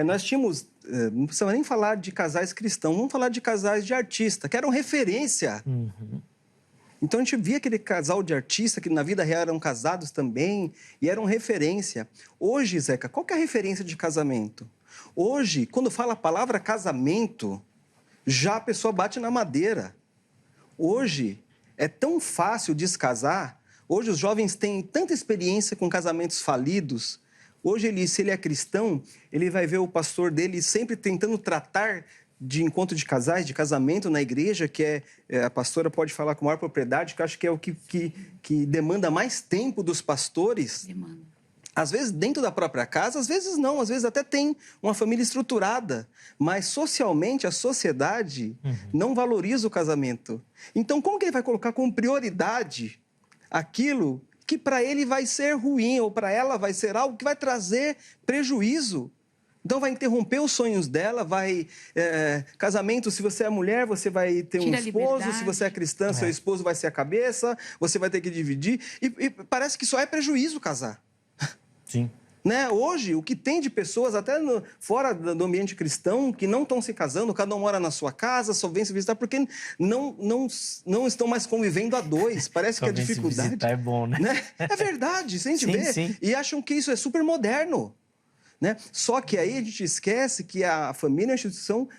Nós tínhamos, não precisamos nem falar de casais cristãos, vamos falar de casais de artista, que eram referência. Então a gente via aquele casal de artistas que na vida real eram casados também e eram referência. Hoje, Zeca, qual que é a referência de casamento? Hoje, quando fala a palavra casamento, já a pessoa bate na madeira. Hoje, é tão fácil descasar. Hoje, os jovens têm tanta experiência com casamentos falidos. Hoje, se ele é cristão, ele vai ver o pastor dele sempre tentando tratar de encontro de casais, de casamento na igreja, que a pastora pode falar com maior propriedade, que eu acho que é o que demanda mais tempo dos pastores. Demanda. Às vezes dentro da própria casa, às vezes não, às vezes até tem uma família estruturada, mas socialmente a sociedade não valoriza o casamento. Então, como que ele vai colocar como prioridade aquilo que para ele vai ser ruim ou para ela vai ser algo que vai trazer prejuízo? Então, vai interromper os sonhos dela, casamento, se você é mulher, você vai ter um esposo, se você é cristã, seu esposo vai ser a cabeça, você vai ter que dividir. E parece que só é prejuízo casar. Sim. Né? Hoje, o que tem de pessoas, até fora do ambiente cristão, que não estão se casando, cada um mora na sua casa, só vem se visitar, porque não estão mais convivendo a dois. Parece que a dificuldade... Se visitar é bom, né? É verdade, se a gente vê. Sim. E acham que isso é super moderno. Né? Só que aí a gente esquece que a família é uma instituição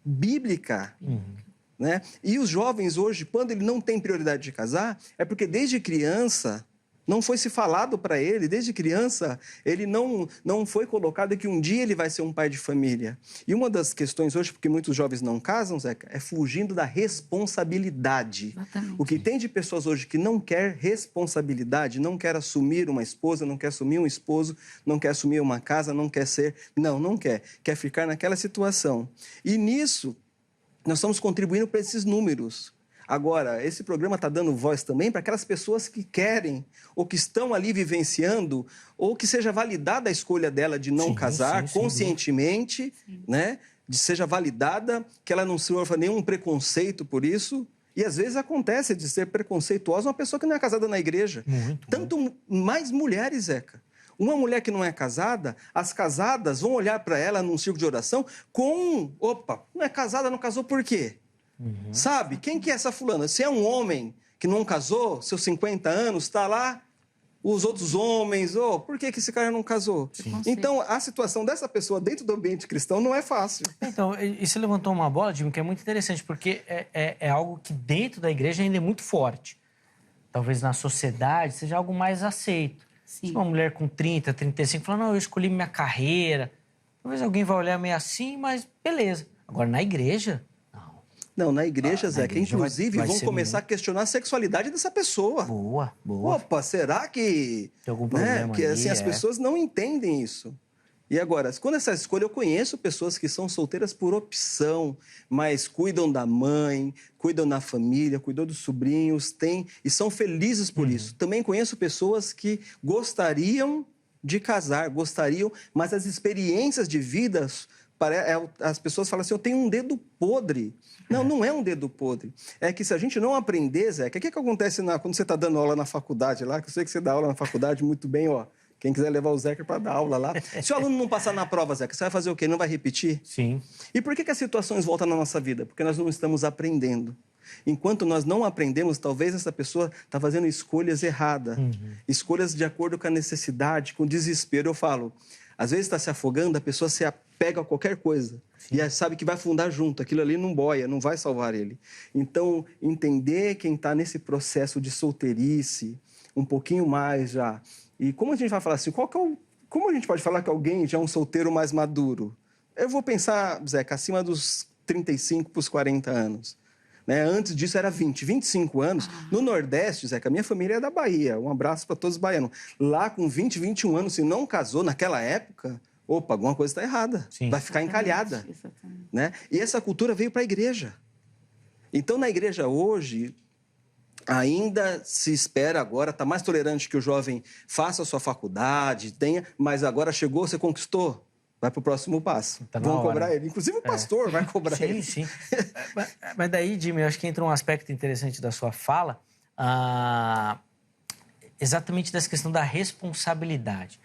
bíblica. Né? E os jovens hoje, quando ele não tem prioridade de casar, é porque desde criança não foi se falado para ele, desde criança ele não foi colocado que um dia ele vai ser um pai de família. E uma das questões hoje, porque muitos jovens não casam, Zeca, é fugindo da responsabilidade. Exatamente. O que tem de pessoas hoje que não quer responsabilidade, não quer assumir uma esposa, não quer assumir um esposo, não quer assumir uma casa, não quer ser... Não quer. Quer ficar naquela situação. E nisso, nós estamos contribuindo para esses números. Agora, esse programa está dando voz também para aquelas pessoas que querem ou que estão ali vivenciando ou que seja validada a escolha dela de não casar conscientemente, né? Seja validada, que ela não sofra nenhum preconceito por isso. E às vezes acontece de ser preconceituosa uma pessoa que não é casada na igreja. Tanto mais mulheres, Zeca. Uma mulher que não é casada, as casadas vão olhar para ela num círculo de oração com... Opa, não é casada, não casou por quê? Sabe? Quem que é essa fulana? Se é um homem que não casou, seus 50 anos, está lá, os outros homens, por que esse cara não casou? Então, a situação dessa pessoa dentro do ambiente cristão não é fácil. Então, e você levantou uma bola, Jimmy, que é muito interessante, porque é algo que dentro da igreja ainda é muito forte. Talvez na sociedade seja algo mais aceito. Se uma mulher com 30, 35 fala, não, eu escolhi minha carreira, talvez alguém vai olhar meio assim, mas beleza. Agora, na igreja... Não, na igreja, Zeca, inclusive vão começar a questionar a sexualidade dessa pessoa. Boa. Opa, será que... Tem algum problema que assim, as pessoas não entendem isso. E agora, quando essa escolha, eu conheço pessoas que são solteiras por opção, mas cuidam da mãe, cuidam da família, cuidam dos sobrinhos, e são felizes por isso. Também conheço pessoas que gostariam de casar, mas as experiências de vida... As pessoas falam assim, eu tenho um dedo podre. Não é um dedo podre. É que se a gente não aprender, Zeca, o que acontece quando você está dando aula na faculdade lá? Que eu sei que você dá aula na faculdade muito bem, Quem quiser levar o Zeca para dar aula lá. Se o aluno não passar na prova, Zeca, você vai fazer o quê? Não vai repetir? Sim. E por que as situações voltam na nossa vida? Porque nós não estamos aprendendo. Enquanto nós não aprendemos, talvez essa pessoa está fazendo escolhas erradas. Escolhas de acordo com a necessidade, com o desespero. Eu falo... Às vezes está se afogando, a pessoa se apega a qualquer coisa. E sabe que vai afundar junto. Aquilo ali não boia, não vai salvar ele. Então, entender quem está nesse processo de solteirice, um pouquinho mais já. E como a gente vai falar assim, como a gente pode falar que alguém já é um solteiro mais maduro? Eu vou pensar, Zeca, acima dos 35 para os 40 anos. Né? Antes disso era 25 anos. No Nordeste, Zeca, a minha família é da Bahia. Um abraço para todos os baianos. Lá, com 20, 21 anos, se não casou naquela época, alguma coisa está errada. Vai ficar encalhada. Né? E essa cultura veio para a igreja. Então, na igreja hoje, ainda se espera agora, está mais tolerante que o jovem faça a sua faculdade, mas agora chegou, você conquistou. Vai para o próximo passo. Vão cobrar ele. Inclusive o pastor vai cobrar ele. Sim. Mas daí, Jimmy, eu acho que entra um aspecto interessante da sua fala, exatamente dessa questão da responsabilidade.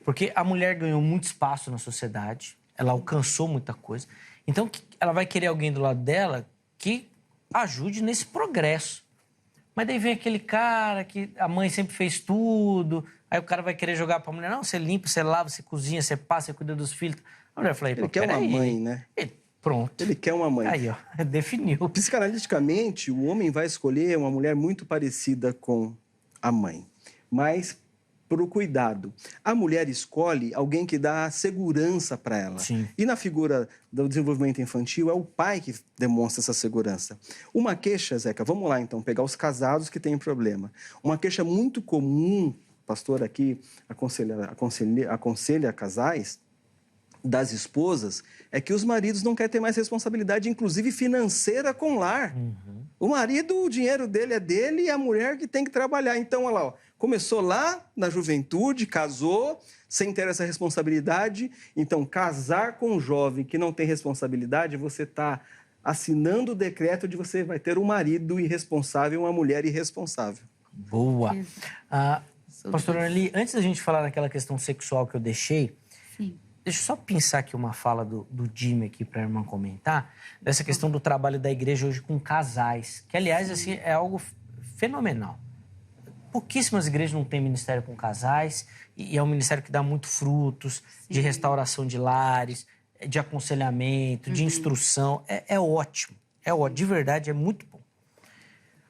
Porque a mulher ganhou muito espaço na sociedade, ela alcançou muita coisa. Então, ela vai querer alguém do lado dela que ajude nesse progresso. Mas daí vem aquele cara que a mãe sempre fez tudo, aí o cara vai querer jogar pra mulher. Não, você limpa, você lava, você cozinha, você passa, você cuida dos filhos. A mulher fala, ele quer uma mãe, né? Pronto. Ele quer uma mãe. Aí, ó, definiu. Psicanaliticamente, o homem vai escolher uma mulher muito parecida com a mãe, mas pro cuidado. A mulher escolhe alguém que dá segurança para ela. Sim. E na figura do desenvolvimento infantil, é o pai que demonstra essa segurança. Uma queixa, Zeca, vamos lá então, pegar os casados que têm problema. Uma queixa muito comum, o pastor aqui aconselha casais, das esposas, é que os maridos não querem ter mais responsabilidade, inclusive financeira, com o lar. Uhum. O marido, o dinheiro dele é dele e a mulher que tem que trabalhar. Então, olha lá, ó, começou lá na juventude, casou, sem ter essa responsabilidade. Então, casar com um jovem que não tem responsabilidade, você está assinando o decreto de você vai ter um marido irresponsável e uma mulher irresponsável. Boa. Pastora Anneli, antes da gente falar daquela questão sexual que eu deixei, Sim. Deixa eu só pensar aqui uma fala do Jimmy aqui para a irmã comentar, dessa questão do trabalho da igreja hoje com casais, que, aliás, assim, é algo fenomenal. Pouquíssimas igrejas não têm ministério com casais, e é um ministério que dá muito frutos, de restauração de lares, de aconselhamento, de instrução. É ótimo, de verdade, é muito bom.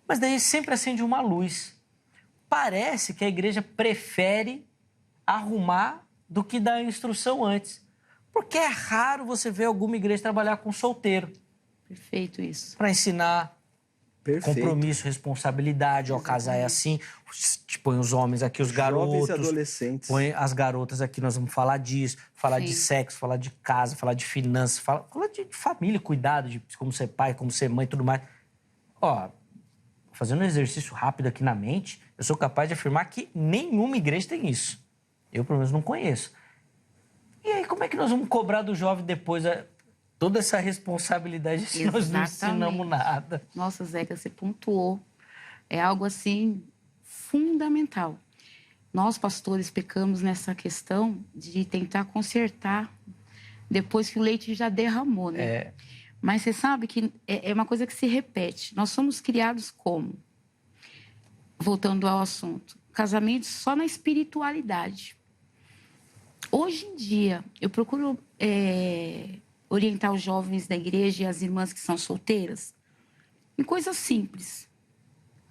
Mas daí sempre acende uma luz. Parece que a igreja prefere arrumar do que dar instrução antes. Porque é raro você ver alguma igreja trabalhar com solteiro. Perfeito isso. Para ensinar compromisso, responsabilidade. Ó, casar é assim. Põe os homens aqui, os garotos. Jovens e adolescentes. Põe as garotas aqui, nós vamos falar disso. Falar de sexo, falar de casa, falar de finanças. Falar de família, cuidado, de como ser pai, como ser mãe e tudo mais. Ó, fazendo um exercício rápido aqui na mente, eu sou capaz de afirmar que nenhuma igreja tem isso. Eu, pelo menos, não conheço. E aí, como é que nós vamos cobrar do jovem depois toda essa responsabilidade se nós não ensinamos nada? Nossa, Zeca, você pontuou. É algo, assim, fundamental. Nós, pastores, pecamos nessa questão de tentar consertar depois que o leite já derramou, né? Mas você sabe que é uma coisa que se repete. Nós somos criados como? Voltando ao assunto. Casamento só na espiritualidade. Hoje em dia, eu procuro orientar os jovens da igreja e as irmãs que são solteiras em coisas simples,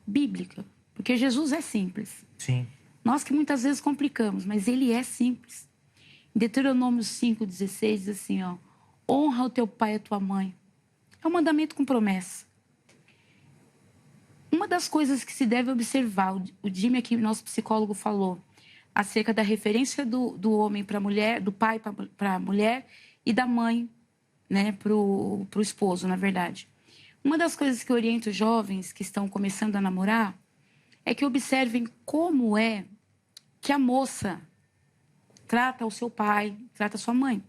bíblica, porque Jesus é simples. Sim. Nós que muitas vezes complicamos, mas ele é simples. Em Deuteronômio 5,16 diz assim, ó, honra o teu pai e a tua mãe. É um mandamento com promessa. Uma das coisas que se deve observar, o Jimmy aqui, nosso psicólogo, falou, acerca da referência do homem para a mulher, do pai para a mulher e da mãe, né, para o esposo, na verdade. Uma das coisas que eu oriento os jovens que estão começando a namorar é que observem como é que a moça trata o seu pai, trata a sua mãe.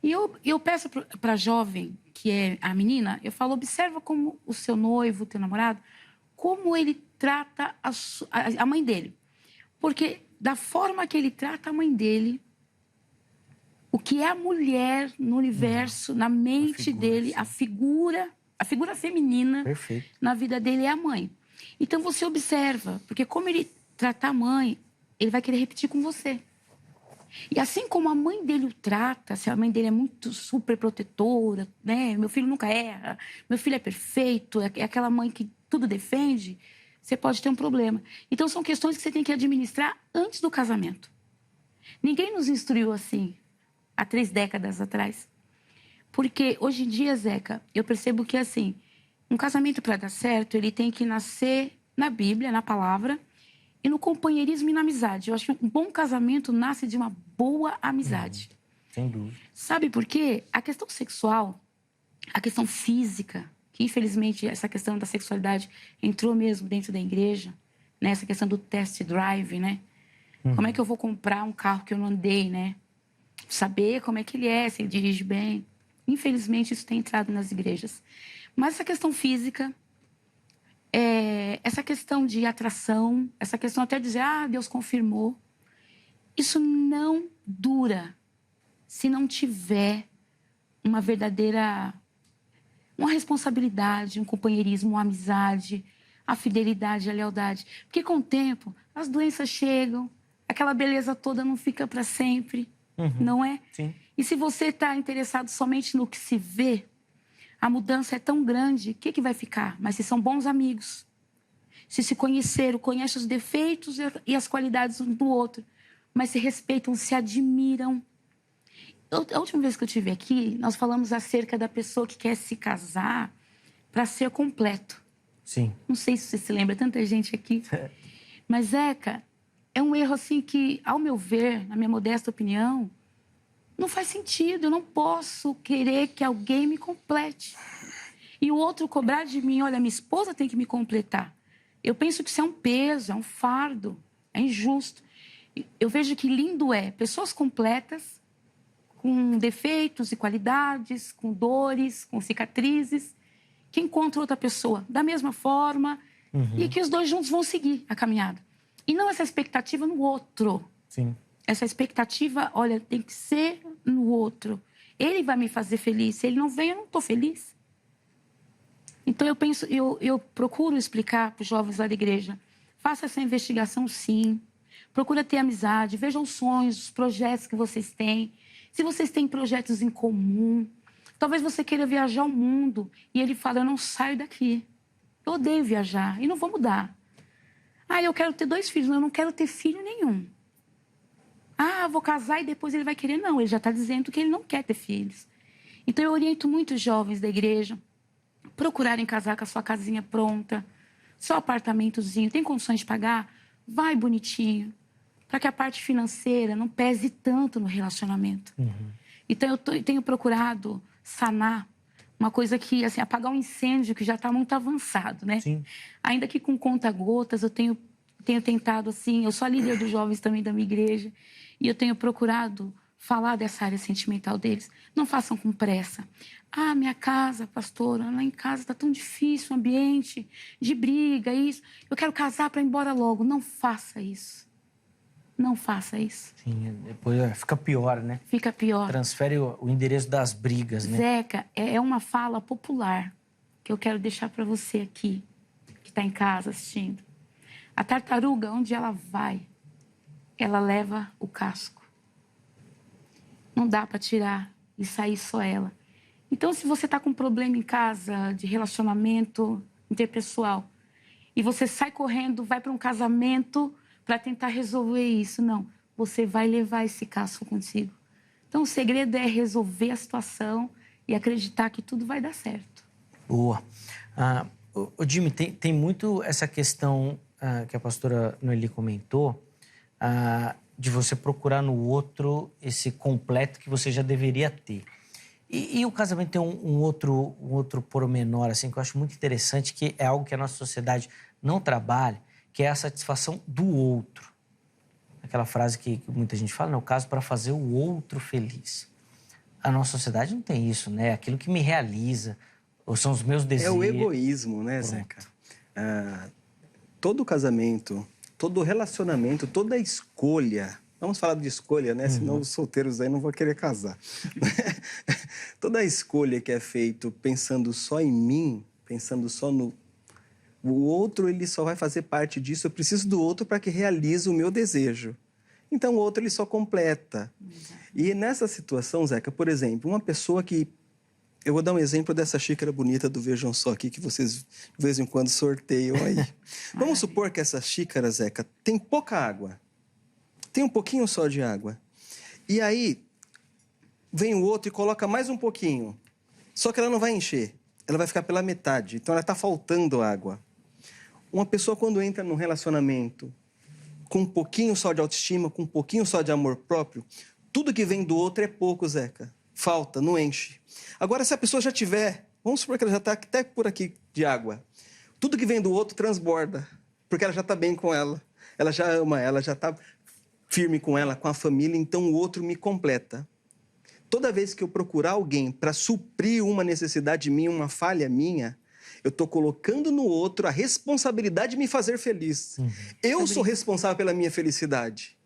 E eu peço para a jovem, que é a menina, eu falo, observa como o seu noivo, o teu namorado, como ele trata a mãe dele. Porque da forma que ele trata a mãe dele, o que é a mulher no universo, na mente dele, a figura feminina na vida dele é a mãe. Então você observa, porque como ele trata a mãe, ele vai querer repetir com você. E assim como a mãe dele o trata, se a mãe dele é muito super protetora, né? Meu filho nunca erra, meu filho é perfeito, é aquela mãe que tudo defende, você pode ter um problema. Então são questões que você tem que administrar antes do casamento. Ninguém nos instruiu assim há 3 décadas atrás. Porque hoje em dia, Zeca, eu percebo que assim, um casamento para dar certo, ele tem que nascer na Bíblia, na palavra, e no companheirismo e na amizade. Eu acho que um bom casamento nasce de uma boa amizade. Sem dúvida. Sabe por quê? A questão sexual, a questão física, que infelizmente essa questão da sexualidade entrou mesmo dentro da igreja, né? Essa questão do test drive, né? Como é que eu vou comprar um carro que eu não andei, né? Saber como é que ele é, se ele dirige bem. Infelizmente isso tem entrado nas igrejas. Mas essa questão física, essa questão de atração, essa questão até de dizer, Deus confirmou. Isso não dura se não tiver uma verdadeira... uma responsabilidade, um companheirismo, uma amizade. a fidelidade, a lealdade. Porque com o tempo, as doenças chegam, aquela beleza toda não fica para sempre, não é? Sim. E se você está interessado somente no que se vê, a mudança é tão grande, o que vai ficar? Mas se são bons amigos, se conheceram, conhecem os defeitos e as qualidades um do outro, mas se respeitam, se admiram. A última vez que eu estive aqui, nós falamos acerca da pessoa que quer se casar para ser completo. Sim. Não sei se você se lembra, tanta gente aqui. Mas, Zeca, é um erro assim que, ao meu ver, na minha modesta opinião, não faz sentido. Eu não posso querer que alguém me complete. E o outro cobrar de mim, olha, minha esposa tem que me completar. Eu penso que isso é um peso, é um fardo, é injusto. Eu vejo que lindo é pessoas completas, com defeitos e qualidades, com dores, com cicatrizes, que encontram outra pessoa da mesma forma e que os dois juntos vão seguir a caminhada. E não essa expectativa no outro. Sim. Essa expectativa, olha, tem que ser no outro. Ele vai me fazer feliz. Se ele não vem, eu não estou feliz. Então, eu procuro explicar para os jovens lá da igreja. Faça essa investigação, sim. Procura ter amizade. Vejam os sonhos, os projetos que vocês têm. Se vocês têm projetos em comum. Talvez você queira viajar ao mundo. E ele fala, eu não saio daqui. Eu odeio viajar e não vou mudar. Ah, eu quero ter 2 filhos. Não, eu não quero ter filho nenhum. Ah, vou casar e depois ele vai querer. Não, ele já está dizendo que ele não quer ter filhos. Então, eu oriento muitos jovens da igreja procurarem casar com a sua casinha pronta, seu apartamentozinho. Tem condições de pagar? Vai bonitinho. Para que a parte financeira não pese tanto no relacionamento. Então, eu tenho procurado sanar uma coisa que, assim, apagar um incêndio que já está muito avançado, né? Sim. Ainda que com conta-gotas, eu tenho tentado, assim, eu sou a líder dos jovens também da minha igreja, e eu tenho procurado falar dessa área sentimental deles. Não façam com pressa. Ah, minha casa, pastora, lá em casa está tão difícil, o ambiente de briga, isso. Eu quero casar para ir embora logo. Não faça isso. Não faça isso. Sim, depois fica pior, né? Fica pior. Transfere o endereço das brigas, né? Zeca, é uma fala popular que eu quero deixar para você aqui, que está em casa assistindo. A tartaruga, onde ela vai, ela leva o casco. Não dá para tirar e sair só ela. Então, se você está com um problema em casa, de relacionamento interpessoal, e você sai correndo, vai para um casamento para tentar resolver isso, não. Você vai levar esse casco consigo. Então, o segredo é resolver a situação e acreditar que tudo vai dar certo. Boa. O Jimmy, tem muito essa questão que a pastora Noeli comentou, de você procurar no outro esse completo que você já deveria ter. E o casamento tem um outro pormenor, assim, que eu acho muito interessante, que é algo que a nossa sociedade não trabalha, que é a satisfação do outro. Aquela frase que muita gente fala, né? O caso para fazer o outro feliz. A nossa sociedade não tem isso, né? Aquilo que me realiza, ou são os meus desejos. É o egoísmo, né, Zeca? Todo casamento, todo relacionamento, toda escolha... Vamos falar de escolha, né? Senão os solteiros aí não vão querer casar. Toda escolha que é feita pensando só em mim, pensando só no... O outro, ele só vai fazer parte disso. Eu preciso do outro para que realize o meu desejo. Então, o outro, ele só completa. E nessa situação, Zeca, por exemplo, uma pessoa que... Eu vou dar um exemplo dessa xícara bonita do Vejam Só aqui, que vocês, de vez em quando, sorteiam aí. Vamos supor que essa xícara, Zeca, tem pouca água. Tem um pouquinho só de água. E aí, vem o outro e coloca mais um pouquinho. Só que ela não vai encher. Ela vai ficar pela metade. Então, ela está faltando água. Uma pessoa, quando entra num relacionamento com um pouquinho só de autoestima, com um pouquinho só de amor próprio, tudo que vem do outro é pouco, Zeca. Falta, não enche. Agora, se a pessoa já tiver... Vamos supor que ela já está até por aqui de água. Tudo que vem do outro transborda. Porque ela já está bem com ela. Ela já ama ela, já está... firme com ela, com a família, então o outro me completa. Toda vez que eu procurar alguém para suprir uma necessidade minha, uma falha minha, eu estou colocando no outro a responsabilidade de me fazer feliz. Eu sou responsável pela minha felicidade.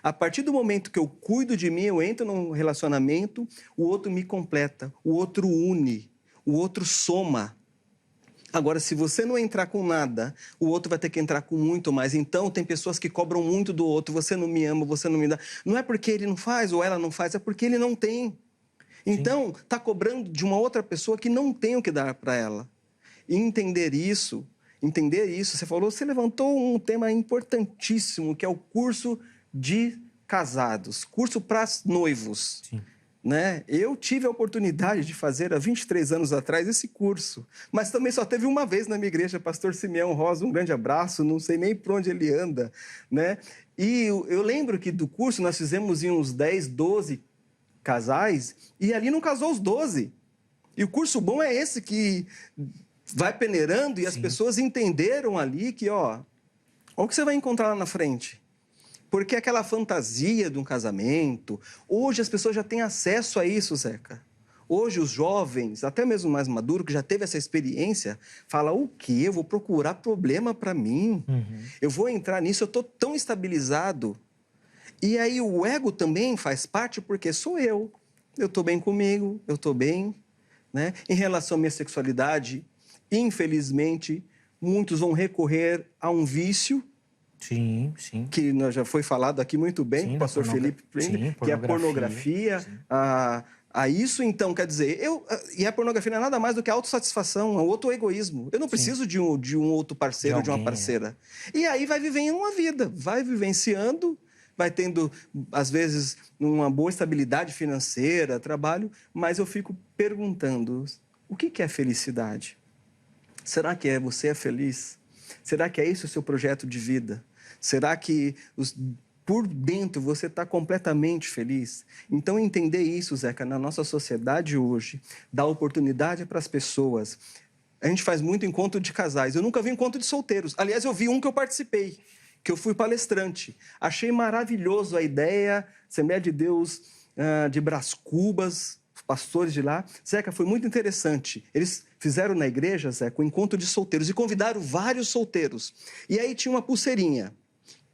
A partir do momento que eu cuido de mim, eu entro num relacionamento, o outro me completa, o outro une, o outro soma. Agora, se você não entrar com nada, o outro vai ter que entrar com muito mais. Então, tem pessoas que cobram muito do outro. Você não me ama, você não me dá. Não é porque ele não faz ou ela não faz, é porque ele não tem. Então, está cobrando de uma outra pessoa que não tem o que dar para ela. E entender isso, você levantou um tema importantíssimo, que é o curso de casados, curso para noivos. Sim. Né? Eu tive a oportunidade de fazer há 23 anos atrás esse curso, mas também só teve uma vez na minha igreja, pastor Simeão Rosa, um grande abraço, não sei nem por onde ele anda, né? E eu lembro que do curso nós fizemos em uns 10, 12 casais, e ali não casou os 12. E o curso bom é esse que vai peneirando e as pessoas entenderam ali que, olha o que você vai encontrar lá na frente. Porque aquela fantasia de um casamento, hoje as pessoas já têm acesso a isso, Zeca. Hoje os jovens, até mesmo mais maduro, que já teve essa experiência, fala, o quê? Eu vou procurar problema para mim? Eu vou entrar nisso, eu estou tão estabilizado. E aí o ego também faz parte, porque sou eu. Eu estou bem comigo, eu estou bem. Né? Em relação à minha sexualidade, infelizmente, muitos vão recorrer a um vício. Sim, sim. Que já foi falado aqui muito bem, com o pastor Felipe Prender, que é a pornografia, a isso, então, quer dizer, e a pornografia não é nada mais do que a autossatisfação, é o autoegoísmo. Eu não preciso de um outro parceiro, de uma parceira. E aí vai vivendo uma vida, vai vivenciando, vai tendo, às vezes, uma boa estabilidade financeira, trabalho, mas eu fico perguntando, o que é felicidade? Será que você é feliz? Será que é esse o seu projeto de vida? Será que por dentro você está completamente feliz? Então, entender isso, Zeca, na nossa sociedade hoje, dá oportunidade para as pessoas. A gente faz muito encontro de casais. Eu nunca vi encontro de solteiros. Aliás, eu vi um que eu participei, que eu fui palestrante. Achei maravilhoso a ideia, Assembleia de Deus de Brás Cubas, os pastores de lá. Zeca, foi muito interessante. Eles fizeram na igreja, Zeca, um encontro de solteiros e convidaram vários solteiros. E aí tinha uma pulseirinha.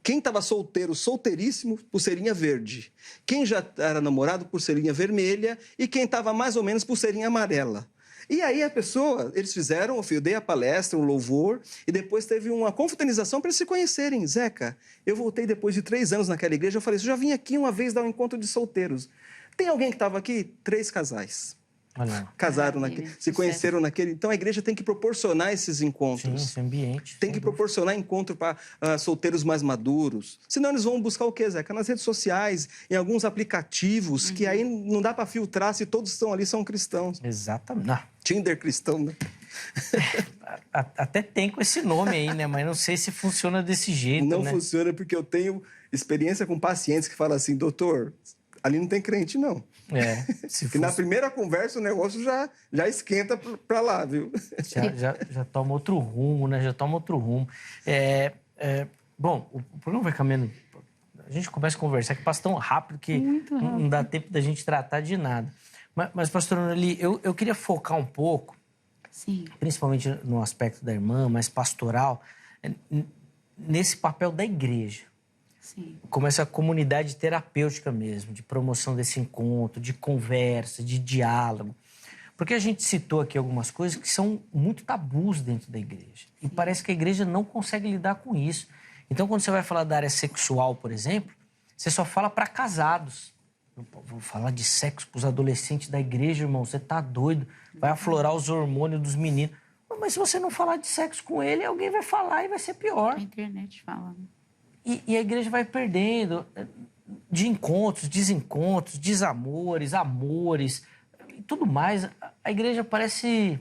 Quem estava solteiro, solteiríssimo, pulseirinha verde. Quem já era namorado, pulseirinha vermelha. E quem estava mais ou menos, pulseirinha amarela. E aí eles fizeram, eu dei a palestra, um louvor, e depois teve uma confraternização para eles se conhecerem. Zeca, eu voltei depois de 3 anos naquela igreja, eu falei, eu já vim aqui uma vez dar um encontro de solteiros. Tem alguém que estava aqui? 3 casais. Casaram, se conheceram naquele... Então, a igreja tem que proporcionar esses encontros. Sim, esse ambiente. Tem que proporcionar encontro para solteiros mais maduros. Senão, eles vão buscar o quê, Zeca? Nas redes sociais, em alguns aplicativos, que aí não dá para filtrar se todos estão ali são cristãos. Exatamente. Não. Tinder cristão, né? Até tem com esse nome aí, né? Mas não sei se funciona desse jeito, Não né? funciona porque eu tenho experiência com pacientes que falam assim, doutor, ali não tem crente, não. Porque na primeira conversa o negócio já esquenta para lá, viu? Já toma outro rumo, né? Já toma outro rumo. Bom, o programa vai caminhando... A gente começa a conversar que passa tão rápido que não dá tempo da gente tratar de nada. Mas pastora Noeli, eu queria focar um pouco, Sim. principalmente no aspecto da irmã, mais pastoral, nesse papel da igreja. Sim. Como essa comunidade terapêutica mesmo, de promoção desse encontro, de conversa, de diálogo. Porque a gente citou aqui algumas coisas que são muito tabus dentro da igreja. E parece que a igreja não consegue lidar com isso. Então, quando você vai falar da área sexual, por exemplo, você só fala para casados. Vou falar de sexo para os adolescentes da igreja, irmão, você tá doido. Vai aflorar os hormônios dos meninos. Mas se você não falar de sexo com ele, alguém vai falar e vai ser pior. A internet fala, né? E a igreja vai perdendo de encontros, desencontros, desamores, amores e tudo mais. A igreja parece,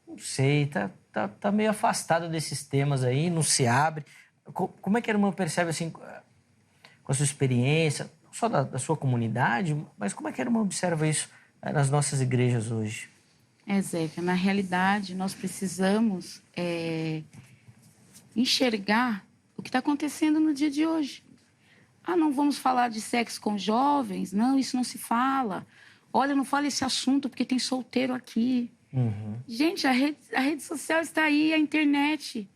não sei, tá meio afastada desses temas aí, não se abre. Como é que a irmã percebe, assim, com a sua experiência, não só da sua comunidade, mas como é que a irmã observa isso nas nossas igrejas hoje? Zeca, na realidade, nós precisamos enxergar o que está acontecendo no dia de hoje. Não vamos falar de sexo com jovens? Não, isso não se fala. Olha, não fala esse assunto porque tem solteiro aqui. Gente, a rede social está aí, a internet,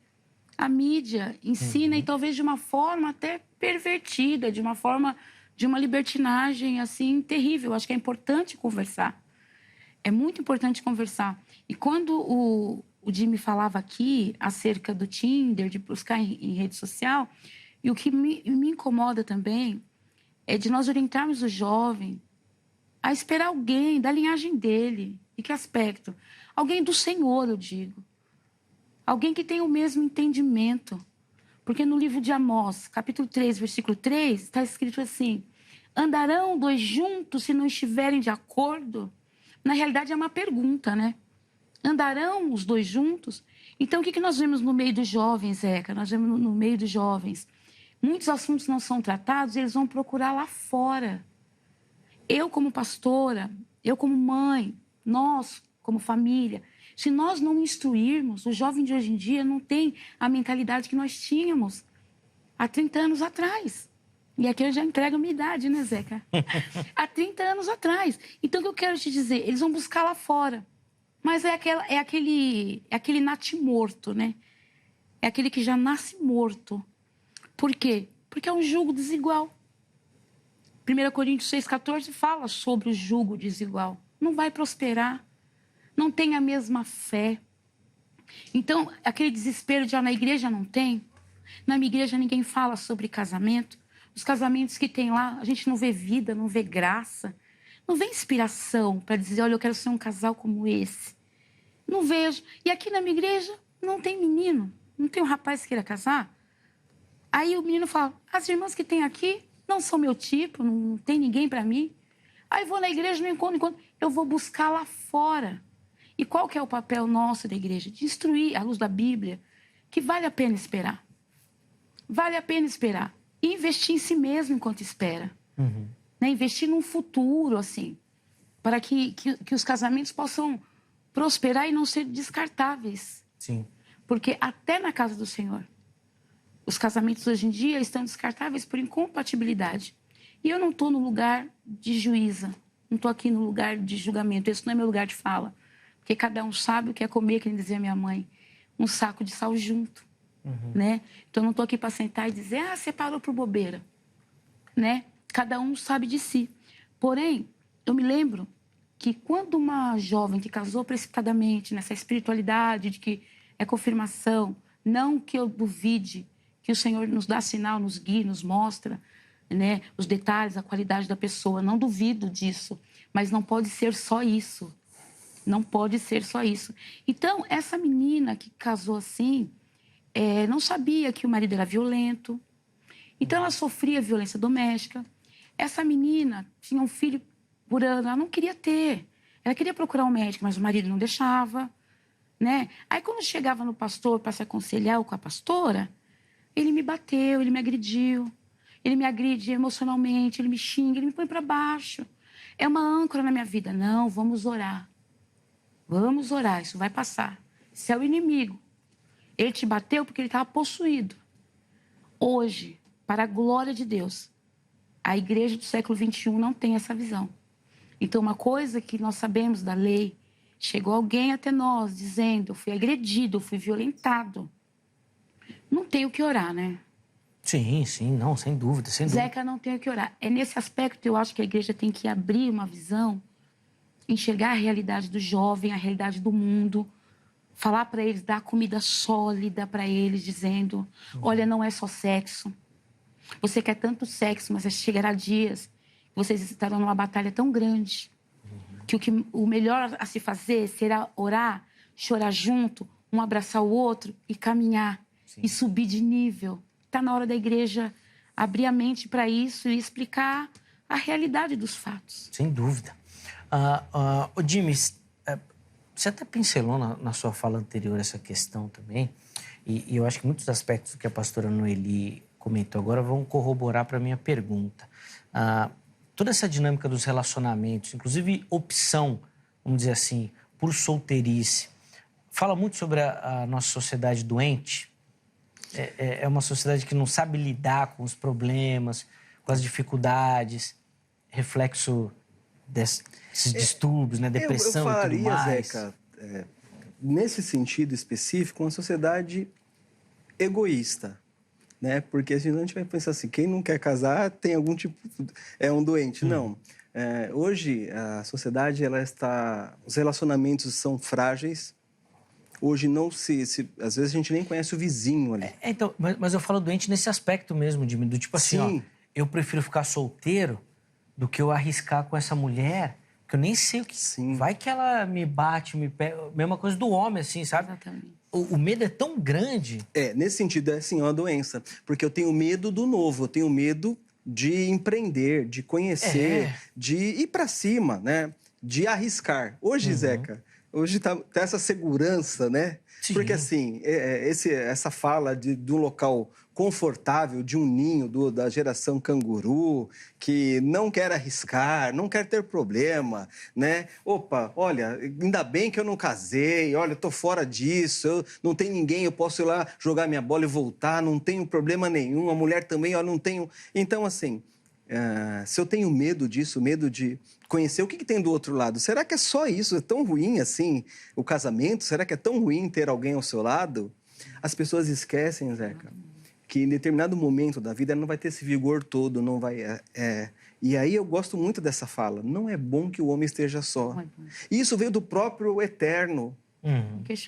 a mídia ensina e talvez de uma forma até pervertida, de uma libertinagem assim terrível. Acho que é importante conversar. É muito importante conversar. E quando o Jimmy falava aqui acerca do Tinder, de buscar em rede social, e o que me incomoda também é de nós orientarmos o jovem a esperar alguém da linhagem dele. E que aspecto? Alguém do Senhor, eu digo. Alguém que tenha o mesmo entendimento. Porque no livro de Amós, capítulo 3, versículo 3, está escrito assim: andarão dois juntos se não estiverem de acordo? Na realidade é uma pergunta, né? Andarão os dois juntos? Então o que nós vemos no meio dos jovens, Zeca? Nós vemos no meio dos jovens. Muitos assuntos não são tratados, eles vão procurar lá fora. Eu como pastora, eu como mãe, nós como família, se nós não instruirmos, o jovem de hoje em dia não tem a mentalidade que nós tínhamos há 30 anos atrás. E aqui eu já entrego a minha idade, né, Zeca? Há 30 anos atrás. Então, o que eu quero te dizer? Eles vão buscar lá fora. Mas é aquele natimorto, né? É aquele que já nasce morto. Por quê? Porque é um jugo desigual. 1 Coríntios 6,14 fala sobre o jugo desigual. Não vai prosperar. Não tem a mesma fé. Então, aquele desespero de na igreja não tem. Na minha igreja ninguém fala sobre casamento. Os casamentos que tem lá, a gente não vê vida, não vê graça. Não vê inspiração para dizer, olha, eu quero ser um casal como esse. Não vejo. E aqui na minha igreja não tem menino. Não tem um rapaz que queira casar. Aí o menino fala, as irmãs que tem aqui não são meu tipo, não tem ninguém para mim. Aí vou na igreja, não encontro. Eu vou buscar lá fora. E qual que é o papel nosso da igreja? De instruir, à luz da Bíblia, que vale a pena esperar. Vale a pena esperar. E investir em si mesmo enquanto espera. Uhum. Né? Investir num futuro, assim, para que os casamentos possam prosperar e não ser descartáveis. Sim. Porque até na casa do Senhor, os casamentos hoje em dia estão descartáveis por incompatibilidade. E eu não estou no lugar de juíza. Não estou aqui no lugar de julgamento. Esse não é meu lugar de fala. Porque cada um sabe o que é comer, que nem dizia minha mãe. Um saco de sal junto. Uhum. Né? Então, eu não estou aqui para sentar e dizer, você parou por bobeira. Né? Cada um sabe de si. Porém, eu me lembro que quando uma jovem que casou precipitadamente, nessa espiritualidade de que é confirmação, não que eu duvide que o Senhor nos dá sinal, nos guia, nos mostra, né, os detalhes, a qualidade da pessoa. Não duvido disso, mas não pode ser só isso. Não pode ser só isso. Então, essa menina que casou assim, não sabia que o marido era violento. Então, ela sofria violência doméstica. Essa menina tinha um filho por ano, ela não queria ter. Ela queria procurar um médico, mas o marido não deixava. Né? Aí, quando chegava no pastor para se aconselhar ou com a pastora, ele me bateu, ele me agrediu. Ele me agride emocionalmente, ele me xinga, ele me põe para baixo. É uma âncora na minha vida. Não, vamos orar. Vamos orar, isso vai passar. Isso é o inimigo. Ele te bateu porque ele estava possuído. Hoje, para a glória de Deus, a igreja do século XXI não tem essa visão. Então, uma coisa que nós sabemos da lei, chegou alguém até nós dizendo, eu fui agredido, eu fui violentado. Não tem o que orar, né? Sim, não, sem dúvida, sem dúvida. Zeca, não tem o que orar. É nesse aspecto que eu acho que a igreja tem que abrir uma visão, enxergar a realidade do jovem, a realidade do mundo, falar para eles, dar comida sólida para eles, dizendo, olha, não é só sexo. Você quer tanto sexo, mas chegará dias que vocês estarão numa batalha tão grande que o melhor a se fazer será orar, chorar junto, um abraçar o outro e caminhar. Sim. E subir de nível. Está na hora da igreja abrir a mente para isso e explicar a realidade dos fatos. Sem dúvida. Jimmy, você até pincelou na sua fala anterior essa questão também, e eu acho que muitos aspectos que a pastora Noeli comentou agora vão corroborar para a minha pergunta. Toda essa dinâmica dos relacionamentos, inclusive opção, vamos dizer assim, por solteirice, fala muito sobre a nossa sociedade doente. É uma sociedade que não sabe lidar com os problemas, com as dificuldades, reflexo desses distúrbios, né? Depressão eu falaria, e tudo mais. Zeca, nesse sentido específico, uma sociedade egoísta, né? Porque senão a gente vai pensar assim, quem não quer casar tem algum tipo... é um doente. Não. Hoje, a sociedade, os relacionamentos são frágeis, hoje não às vezes a gente nem conhece o vizinho ali. Então, mas eu falo doente nesse aspecto mesmo, Jimmy, do tipo assim, ó, eu prefiro ficar solteiro do que eu arriscar com essa mulher, que eu nem sei o que... Vai que ela me bate, me pega... Mesma coisa do homem, assim, sabe? Exatamente. O medo é tão grande. Nesse sentido, é assim, uma doença. Porque eu tenho medo do novo, eu tenho medo de empreender, de conhecer, de ir para cima, né? De arriscar. Hoje, Zeca, hoje tá essa segurança, né? Sim. Porque, assim, essa fala de um local confortável, de um ninho da geração canguru, que não quer arriscar, não quer ter problema, né? Opa, olha, ainda bem que eu não casei, olha, eu tô fora disso, não tem ninguém, eu posso ir lá jogar minha bola e voltar, não tenho problema nenhum, a mulher também, eu não tenho... Então, assim... se eu tenho medo disso, medo de conhecer o que tem do outro lado, será que é só isso? É tão ruim assim o casamento? Será que é tão ruim ter alguém ao seu lado? As pessoas esquecem, Zeca, que em determinado momento da vida ela não vai ter esse vigor todo, não vai... E aí eu gosto muito dessa fala, não é bom que o homem esteja só. E isso veio do próprio Eterno.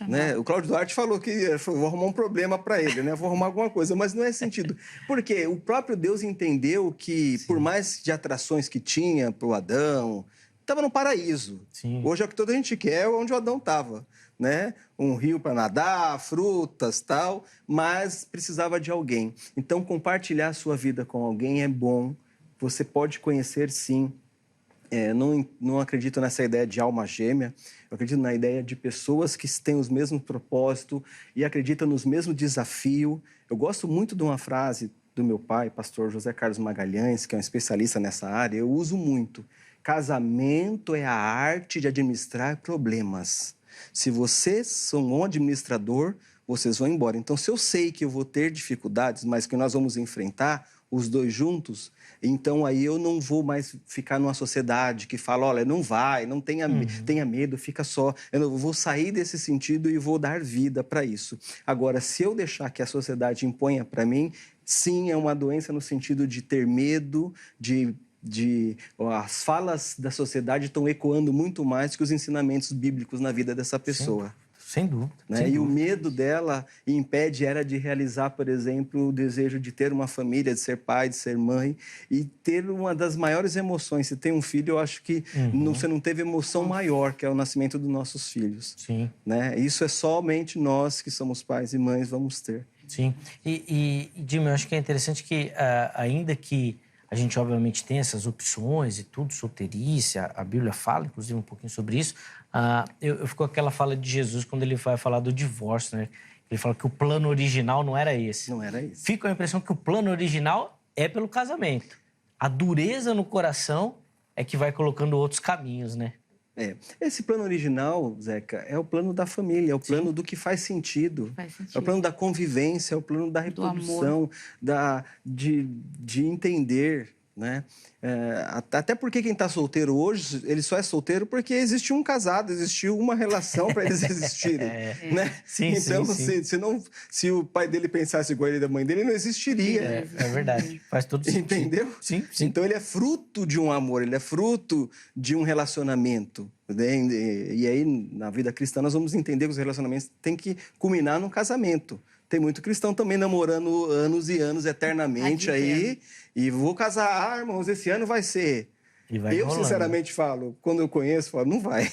Né? O Cláudio Duarte falou que vou arrumar um problema para ele, né? Vou arrumar alguma coisa, mas não é esse sentido. Porque o próprio Deus entendeu que, por mais de atrações que tinha para o Adão, estava no paraíso. Sim. Hoje é o que toda a gente quer, onde o Adão estava, né? Um rio para nadar, frutas, tal, mas precisava de alguém. Então, compartilhar a sua vida com alguém é bom. Você pode conhecer, sim. Não acredito nessa ideia de alma gêmea, eu acredito na ideia de pessoas que têm os mesmos propósitos e acreditam nos mesmos desafios. Eu gosto muito de uma frase do meu pai, pastor José Carlos Magalhães, que é um especialista nessa área, eu uso muito. Casamento é a arte de administrar problemas. Se vocês são um administrador, vocês vão embora. Então, se eu sei que eu vou ter dificuldades, mas que nós vamos enfrentar os dois juntos, então aí eu não vou mais ficar numa sociedade que fala, olha, não vai, não tenha medo, fica só. Eu vou sair desse sentido e vou dar vida para isso. Agora, se eu deixar que a sociedade imponha para mim, sim, é uma doença no sentido de ter medo, as falas da sociedade estão ecoando muito mais que os ensinamentos bíblicos na vida dessa pessoa. Sem dúvida. Né? Sem e dúvida. O medo dela impede ela de realizar, por exemplo, o desejo de ter uma família, de ser pai, de ser mãe e ter uma das maiores emoções. Se tem um filho, eu acho que você não teve emoção maior, que é o nascimento dos nossos filhos. Sim. Né? Isso é somente nós que somos pais e mães vamos ter. Sim. E Jimmy, eu acho que é interessante que, ainda que a gente, obviamente, tem essas opções e tudo, solteirice, a Bíblia fala, inclusive, um pouquinho sobre isso. Eu fico com aquela fala de Jesus quando ele vai falar do divórcio, né? Ele fala que o plano original não era esse. Não era esse. Fica a impressão que o plano original é pelo casamento. A dureza no coração é que vai colocando outros caminhos, né? Esse plano original, Zeca, é o plano da família, é o plano do que faz sentido. É o plano da convivência, é o plano da reprodução, de entender, né? Até porque quem está solteiro hoje, ele só é solteiro porque existiu um casado, existiu uma relação para eles existirem, né? Sim, então, sim. Se o pai dele pensasse igual ele da mãe dele, não existiria. É verdade, faz todo sentido. Entendeu? Sim. Então, ele é fruto de um amor, ele é fruto de um relacionamento. Né? E aí, na vida cristã, nós vamos entender que os relacionamentos têm que culminar num casamento. Tem muito cristão também namorando anos e anos, eternamente aí. E vou casar, irmãos, esse ano vai ser. Eu, sinceramente, falo, quando eu conheço, falo, não vai.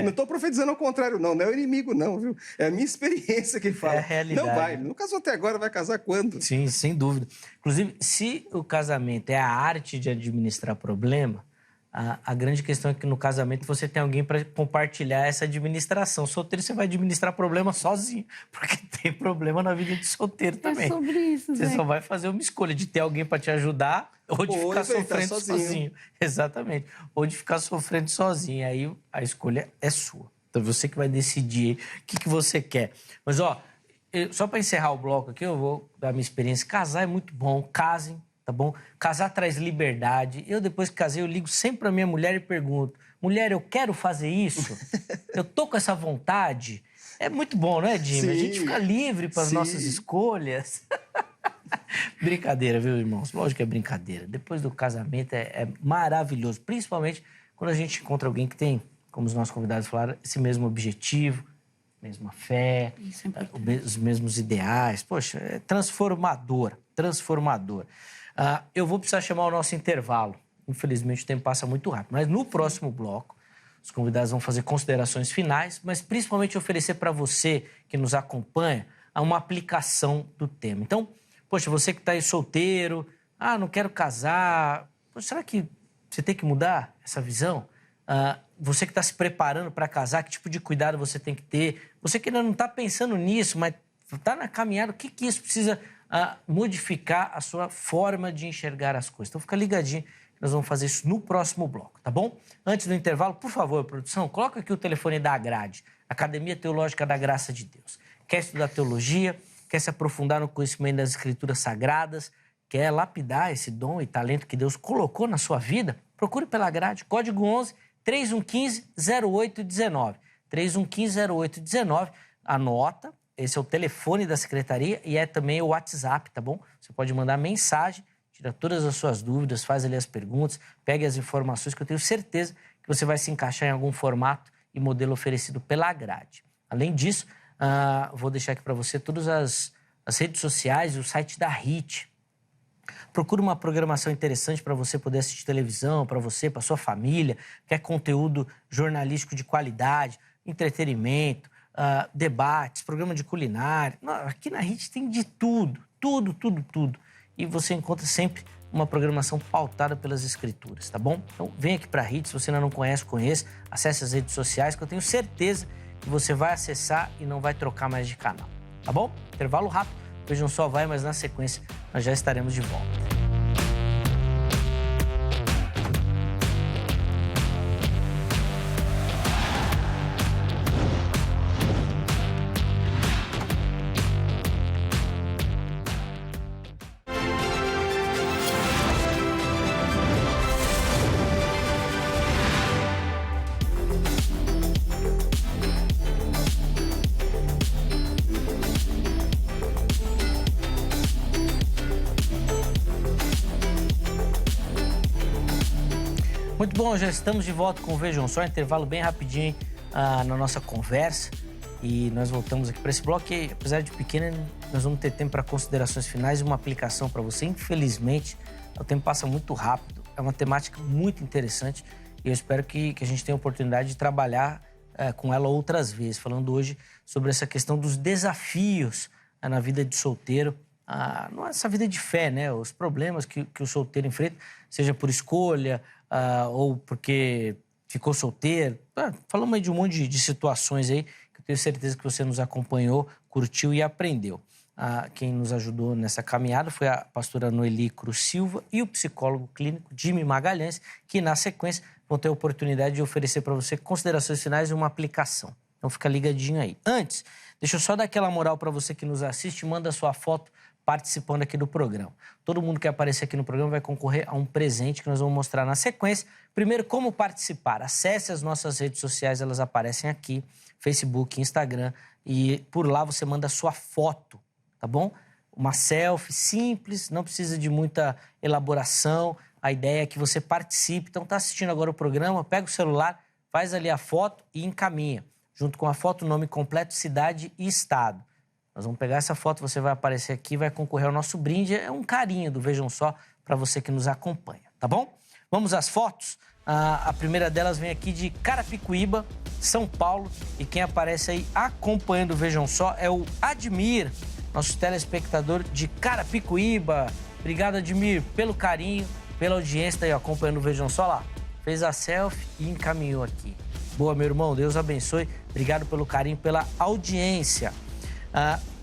Não estou profetizando ao contrário, não é o inimigo, não, viu? É a minha experiência que fala. É a realidade. Não vai, não casou até agora, vai casar quando? Sim, sem dúvida. Inclusive, se o casamento é a arte de administrar problema, a grande questão é que no casamento você tem alguém para compartilhar essa administração. Solteiro você vai administrar problema sozinho, porque tem problema na vida de solteiro também. É sobre isso, Você só vai fazer uma escolha de ter alguém para te ajudar ou de ficar sofrendo sozinho. Exatamente. Ou de ficar sofrendo sozinho. Aí a escolha é sua. Então você que vai decidir o que você quer. Mas, só para encerrar o bloco aqui, eu vou dar a minha experiência. Casar é muito bom. Casem. Tá bom? Casar traz liberdade. Eu, depois que casei, eu ligo sempre pra minha mulher e pergunto: mulher, eu quero fazer isso? Eu tô com essa vontade? É muito bom, não é, Jimmy? Sim. A gente fica livre para as nossas escolhas. Brincadeira, viu, irmãos? Lógico que é brincadeira. Depois do casamento é maravilhoso. Principalmente quando a gente encontra alguém que tem, como os nossos convidados falaram, esse mesmo objetivo. mesma fé, Isso é importante. os mesmos ideais. Poxa, é transformador. Eu vou precisar chamar o nosso intervalo. Infelizmente, o tempo passa muito rápido. Mas no próximo bloco, os convidados vão fazer considerações finais, mas principalmente oferecer para você que nos acompanha uma aplicação do tema. Então, poxa, você que está aí solteiro, não quero casar, poxa, será que você tem que mudar essa visão? Você que está se preparando para casar, que tipo de cuidado você tem que ter? Você que ainda não está pensando nisso, mas está na caminhada, o que isso precisa modificar a sua forma de enxergar as coisas? Então, fica ligadinho, nós vamos fazer isso no próximo bloco, tá bom? Antes do intervalo, por favor, produção, coloca aqui o telefone da Agrade, Academia Teológica da Graça de Deus. Quer estudar teologia, quer se aprofundar no conhecimento das Escrituras Sagradas, quer lapidar esse dom e talento que Deus colocou na sua vida, procure pela Grade, código 11 3115-0819. 3115-0819, anota, esse é o telefone da secretaria e é também o WhatsApp, tá bom? Você pode mandar mensagem, tira todas as suas dúvidas, faz ali as perguntas, pegue as informações que eu tenho certeza que você vai se encaixar em algum formato e modelo oferecido pela Grade. Além disso, vou deixar aqui para você todas as redes sociais e o site da HIT. Procura uma programação interessante para você poder assistir televisão, para você, para sua família, quer conteúdo jornalístico de qualidade, entretenimento, debates, programa de culinária. Aqui na HIT tem de tudo. E você encontra sempre uma programação pautada pelas Escrituras, tá bom? Então vem aqui para a HIT, se você ainda não conhece, acesse as redes sociais que eu tenho certeza que você vai acessar e não vai trocar mais de canal, tá bom? Intervalo rápido, Vejam Só vai, mas na sequência nós já estaremos de volta. Muito bom, já estamos de volta com o Vejam Só, intervalo bem rapidinho na nossa conversa e nós voltamos aqui para esse bloco que, apesar de pequeno, nós vamos ter tempo para considerações finais e uma aplicação para você. Infelizmente, o tempo passa muito rápido, é uma temática muito interessante e eu espero que a gente tenha a oportunidade de trabalhar com ela outras vezes, falando hoje sobre essa questão dos desafios na vida de solteiro, essa vida de fé, né? Os problemas que o solteiro enfrenta, seja por escolha ou porque ficou solteiro. Falamos aí de um monte de situações aí que eu tenho certeza que você nos acompanhou, curtiu e aprendeu. Quem nos ajudou nessa caminhada foi a pastora Noeli Cruz Silva e o psicólogo clínico Jimmy Magalhães, que na sequência vão ter a oportunidade de oferecer para você considerações finais e uma aplicação. Então fica ligadinho aí. Antes, deixa eu só dar aquela moral para você que nos assiste, manda sua foto participando aqui do programa. Todo mundo que aparecer aqui no programa vai concorrer a um presente que nós vamos mostrar na sequência. Primeiro, como participar? Acesse as nossas redes sociais, elas aparecem aqui, Facebook, Instagram, e por lá você manda a sua foto, tá bom? Uma selfie simples, não precisa de muita elaboração. A ideia é que você participe. Então, tá assistindo agora o programa, pega o celular, faz ali a foto e encaminha. Junto com a foto, nome completo, cidade e estado. Nós vamos pegar essa foto, você vai aparecer aqui, vai concorrer ao nosso brinde. É um carinho do Vejam Só para você que nos acompanha, tá bom? Vamos às fotos? A primeira delas vem aqui de Carapicuíba, São Paulo. E quem aparece aí acompanhando o Vejam Só é o Admir, nosso telespectador de Carapicuíba. Obrigado, Admir, pelo carinho, pela audiência, tá aí acompanhando o Vejam Só lá. Fez a selfie e encaminhou aqui. Boa, meu irmão, Deus abençoe. Obrigado pelo carinho, pela audiência.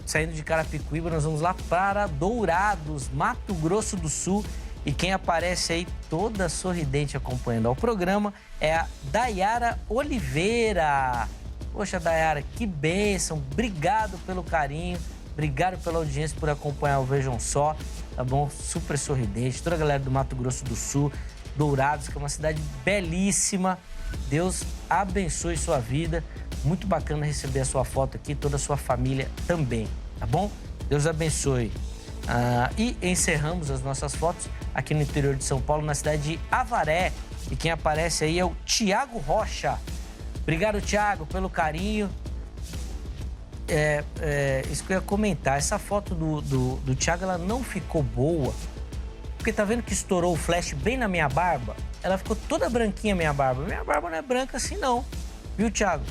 Saindo de Carapicuíba, nós vamos lá para Dourados, Mato Grosso do Sul. E quem aparece aí toda sorridente acompanhando ao programa é a Dayara Oliveira. Poxa, Dayara, que bênção. Obrigado pelo carinho, obrigado pela audiência, por acompanhar o Vejam Só, tá bom? Super sorridente. Toda a galera do Mato Grosso do Sul, Dourados, que é uma cidade belíssima. Deus abençoe sua vida. Muito bacana receber a sua foto aqui, toda a sua família também, tá bom? Deus abençoe. E encerramos as nossas fotos aqui no interior de São Paulo, na cidade de Avaré. E quem aparece aí é o Tiago Rocha. Obrigado, Tiago, pelo carinho. isso que eu ia comentar. Essa foto do Thiago, ela não ficou boa. Porque tá vendo que estourou o flash bem na minha barba? Ela ficou toda branquinha, minha barba. Minha barba não é branca assim, não. Viu, Thiago?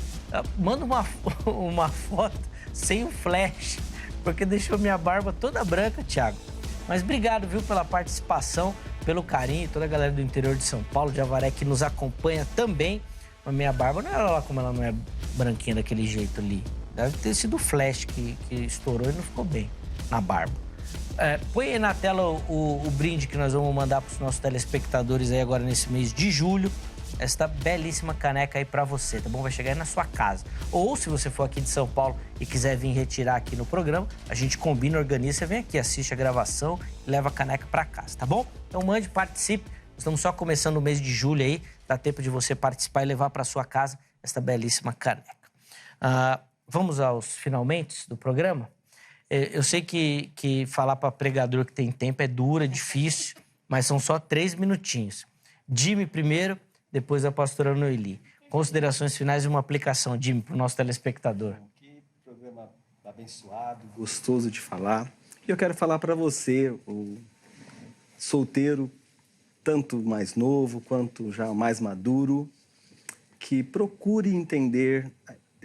Manda uma foto sem o flash, porque deixou minha barba toda branca, Thiago. Mas obrigado, viu, pela participação, pelo carinho, toda a galera do interior de São Paulo, de Avaré, que nos acompanha também. A minha barba não era lá como ela não é branquinha daquele jeito ali. Deve ter sido o flash que estourou e não ficou bem na barba. Põe aí na tela o brinde que nós vamos mandar para os nossos telespectadores aí agora nesse mês de julho. Esta belíssima caneca aí para você, tá bom? Vai chegar aí na sua casa. Ou se você for aqui de São Paulo e quiser vir retirar aqui no programa, a gente combina, organiza, você vem aqui, assiste a gravação e leva a caneca para casa, tá bom? Então mande, participe. Estamos só começando o mês de julho aí, dá tempo de você participar e levar para sua casa esta belíssima caneca. Vamos aos finalmente do programa? Eu sei que falar para pregador que tem tempo é duro, é difícil, mas são só 3 minutinhos. Jimmy primeiro, depois a pastora Noeli. Considerações finais e uma aplicação, Jimmy, para o nosso telespectador. Que programa abençoado, gostoso de falar. E eu quero falar para você, o solteiro, tanto mais novo quanto já mais maduro, que procure entender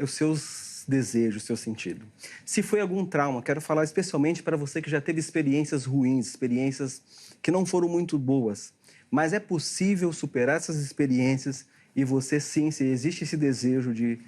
os seus desejos, o seu sentido. Se foi algum trauma, quero falar especialmente para você que já teve experiências ruins, experiências que não foram muito boas. Mas é possível superar essas experiências e você sim, se existe esse desejo de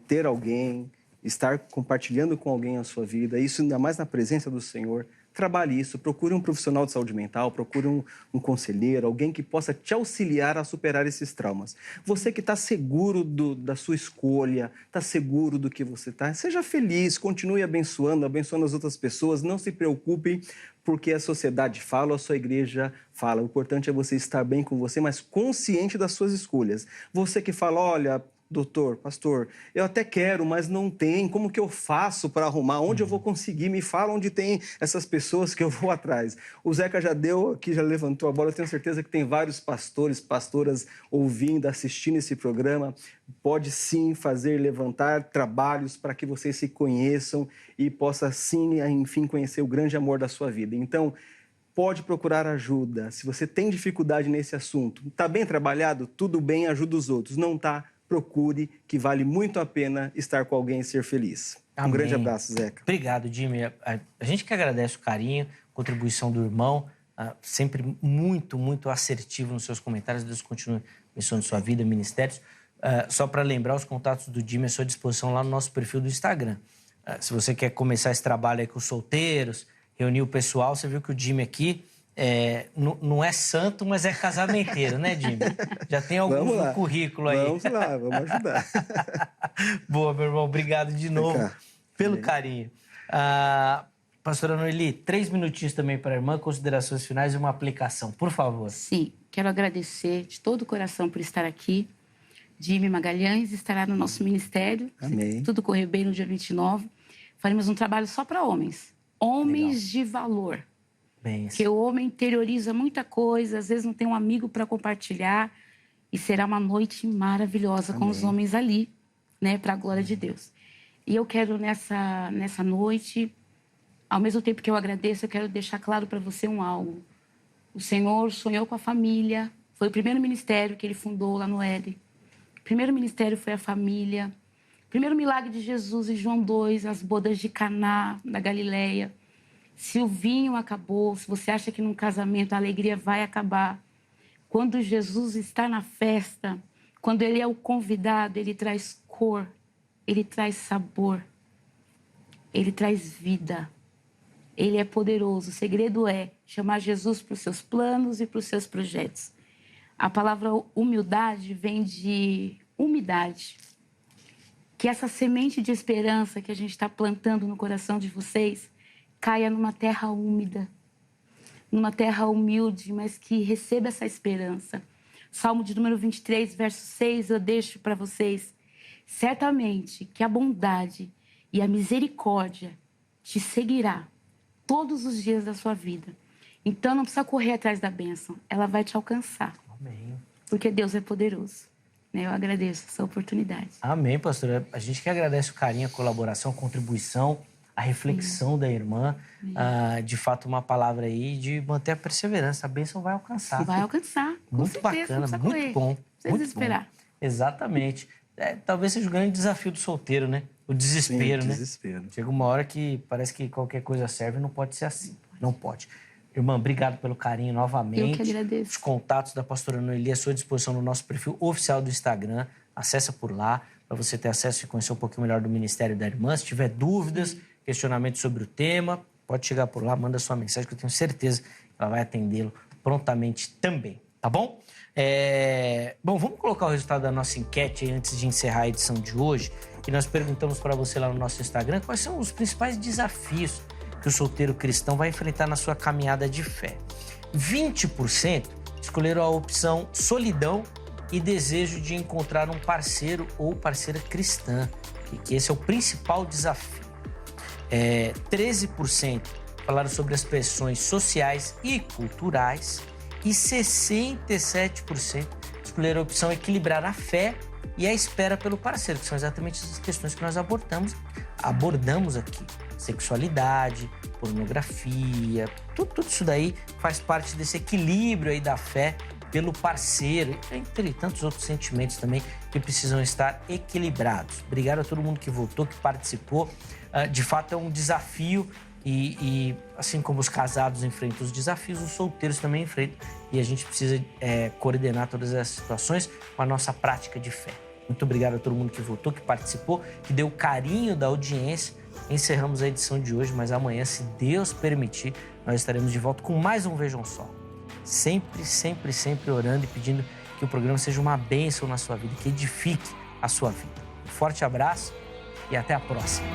ter alguém, estar compartilhando com alguém a sua vida, isso ainda mais na presença do Senhor, trabalhe isso, procure um profissional de saúde mental, procure um conselheiro, alguém que possa te auxiliar a superar esses traumas. Você que está seguro da sua escolha, está seguro do que você está, seja feliz, continue abençoando as outras pessoas, não se preocupe porque a sociedade fala, a sua igreja fala. O importante é você estar bem com você, mas consciente das suas escolhas. Você que fala, olha, doutor, pastor, eu até quero, mas não tem. Como que eu faço para arrumar? Onde eu vou conseguir? Me fala onde tem essas pessoas que eu vou atrás. O Zeca já deu aqui, já levantou a bola. Eu tenho certeza que tem vários pastores, pastoras ouvindo, assistindo esse programa. Pode sim levantar trabalhos para que vocês se conheçam e possa sim, enfim, conhecer o grande amor da sua vida. Então, pode procurar ajuda. Se você tem dificuldade nesse assunto, está bem trabalhado? Tudo bem, ajuda os outros. Não está? Procure, que vale muito a pena estar com alguém e ser feliz. Amém. Um grande abraço, Zeca. Obrigado, Jimmy. A gente que agradece o carinho, a contribuição do irmão, sempre muito, muito assertivo nos seus comentários. Deus continue abençoando sua vida, ministérios. Só para lembrar, os contatos do Jimmy à sua disposição lá no nosso perfil do Instagram. Se você quer começar esse trabalho aí com os solteiros, reunir o pessoal, você viu que o Jimmy aqui não é santo, mas é casamenteiro, né, Jimmy? Já tem alguns no currículo aí. Vamos lá, vamos ajudar. Boa, meu irmão. Obrigado de novo pelo carinho. Pastora Noeli, 3 minutinhos também para a irmã, considerações finais e uma aplicação, por favor. Sim, quero agradecer de todo o coração por estar aqui. Jimmy Magalhães estará no nosso ministério. Amém. Se tudo correr bem no dia 29. Faremos um trabalho só para homens. Homens de valor. Bem, porque o homem interioriza muita coisa, às vezes não tem um amigo para compartilhar. E será uma noite maravilhosa com os homens ali, né, para a glória de Deus. E eu quero, nessa noite, ao mesmo tempo que eu agradeço, eu quero deixar claro para você algo. O Senhor sonhou com a família. Foi o primeiro ministério que ele fundou lá no Éden. O primeiro ministério foi a família. O primeiro milagre de Jesus em João 2, as bodas de Caná, da Galileia. Se o vinho acabou, se você acha que num casamento a alegria vai acabar, quando Jesus está na festa, quando ele é o convidado, ele traz cor, ele traz sabor, ele traz vida. Ele é poderoso. O segredo é chamar Jesus para os seus planos e para os seus projetos. A palavra humildade vem de umidade. Que essa semente de esperança que a gente está plantando no coração de vocês caia numa terra úmida, numa terra humilde, mas que receba essa esperança. Salmo de número 23, verso 6, eu deixo para vocês. Certamente que a bondade e a misericórdia te seguirá todos os dias da sua vida. Então não precisa correr atrás da bênção, ela vai te alcançar. Amém. Porque Deus é poderoso. Eu agradeço essa oportunidade. Amém, pastora. A gente que agradece o carinho, a colaboração, a contribuição, a reflexão da irmã. De fato, uma palavra aí de manter a perseverança. A bênção vai alcançar. Vai alcançar. Muito bacana, muito bom. Precisa desesperar. Exatamente. Talvez seja o grande desafio do solteiro, né? O desespero, né? Desespero. Chega uma hora que parece que qualquer coisa serve, não pode ser assim. Não pode. Irmã, obrigado pelo carinho novamente. Eu que agradeço. Os contatos da pastora Noeli à sua disposição no nosso perfil oficial do Instagram. Acessa por lá para você ter acesso e conhecer um pouquinho melhor do Ministério da Irmã. Se tiver dúvidas, questionamentos sobre o tema, pode chegar por lá, manda sua mensagem que eu tenho certeza que ela vai atendê-lo prontamente também, tá bom? Bom, vamos colocar o resultado da nossa enquete aí antes de encerrar a edição de hoje. E nós perguntamos para você lá no nosso Instagram quais são os principais desafios que o solteiro cristão vai enfrentar na sua caminhada de fé. 20% escolheram a opção solidão e desejo de encontrar um parceiro ou parceira cristã, que esse é o principal desafio. 13% falaram sobre as pressões sociais e culturais e 67% escolheram a opção equilibrar a fé e a espera pelo parceiro, que são exatamente as questões que nós abordamos aqui. Sexualidade, pornografia, tudo isso daí faz parte desse equilíbrio aí da fé pelo parceiro, entre tantos outros sentimentos também que precisam estar equilibrados. Obrigado a todo mundo que votou, que participou. De fato, é um desafio e assim como os casados enfrentam os desafios, os solteiros também enfrentam e a gente precisa coordenar todas essas situações com a nossa prática de fé. Muito obrigado a todo mundo que votou, que participou, que deu carinho da audiência. Encerramos a edição de hoje, mas amanhã, se Deus permitir, nós estaremos de volta com mais um Vejam Só. Sempre, sempre, sempre orando e pedindo que o programa seja uma bênção na sua vida, que edifique a sua vida. Um forte abraço e até a próxima.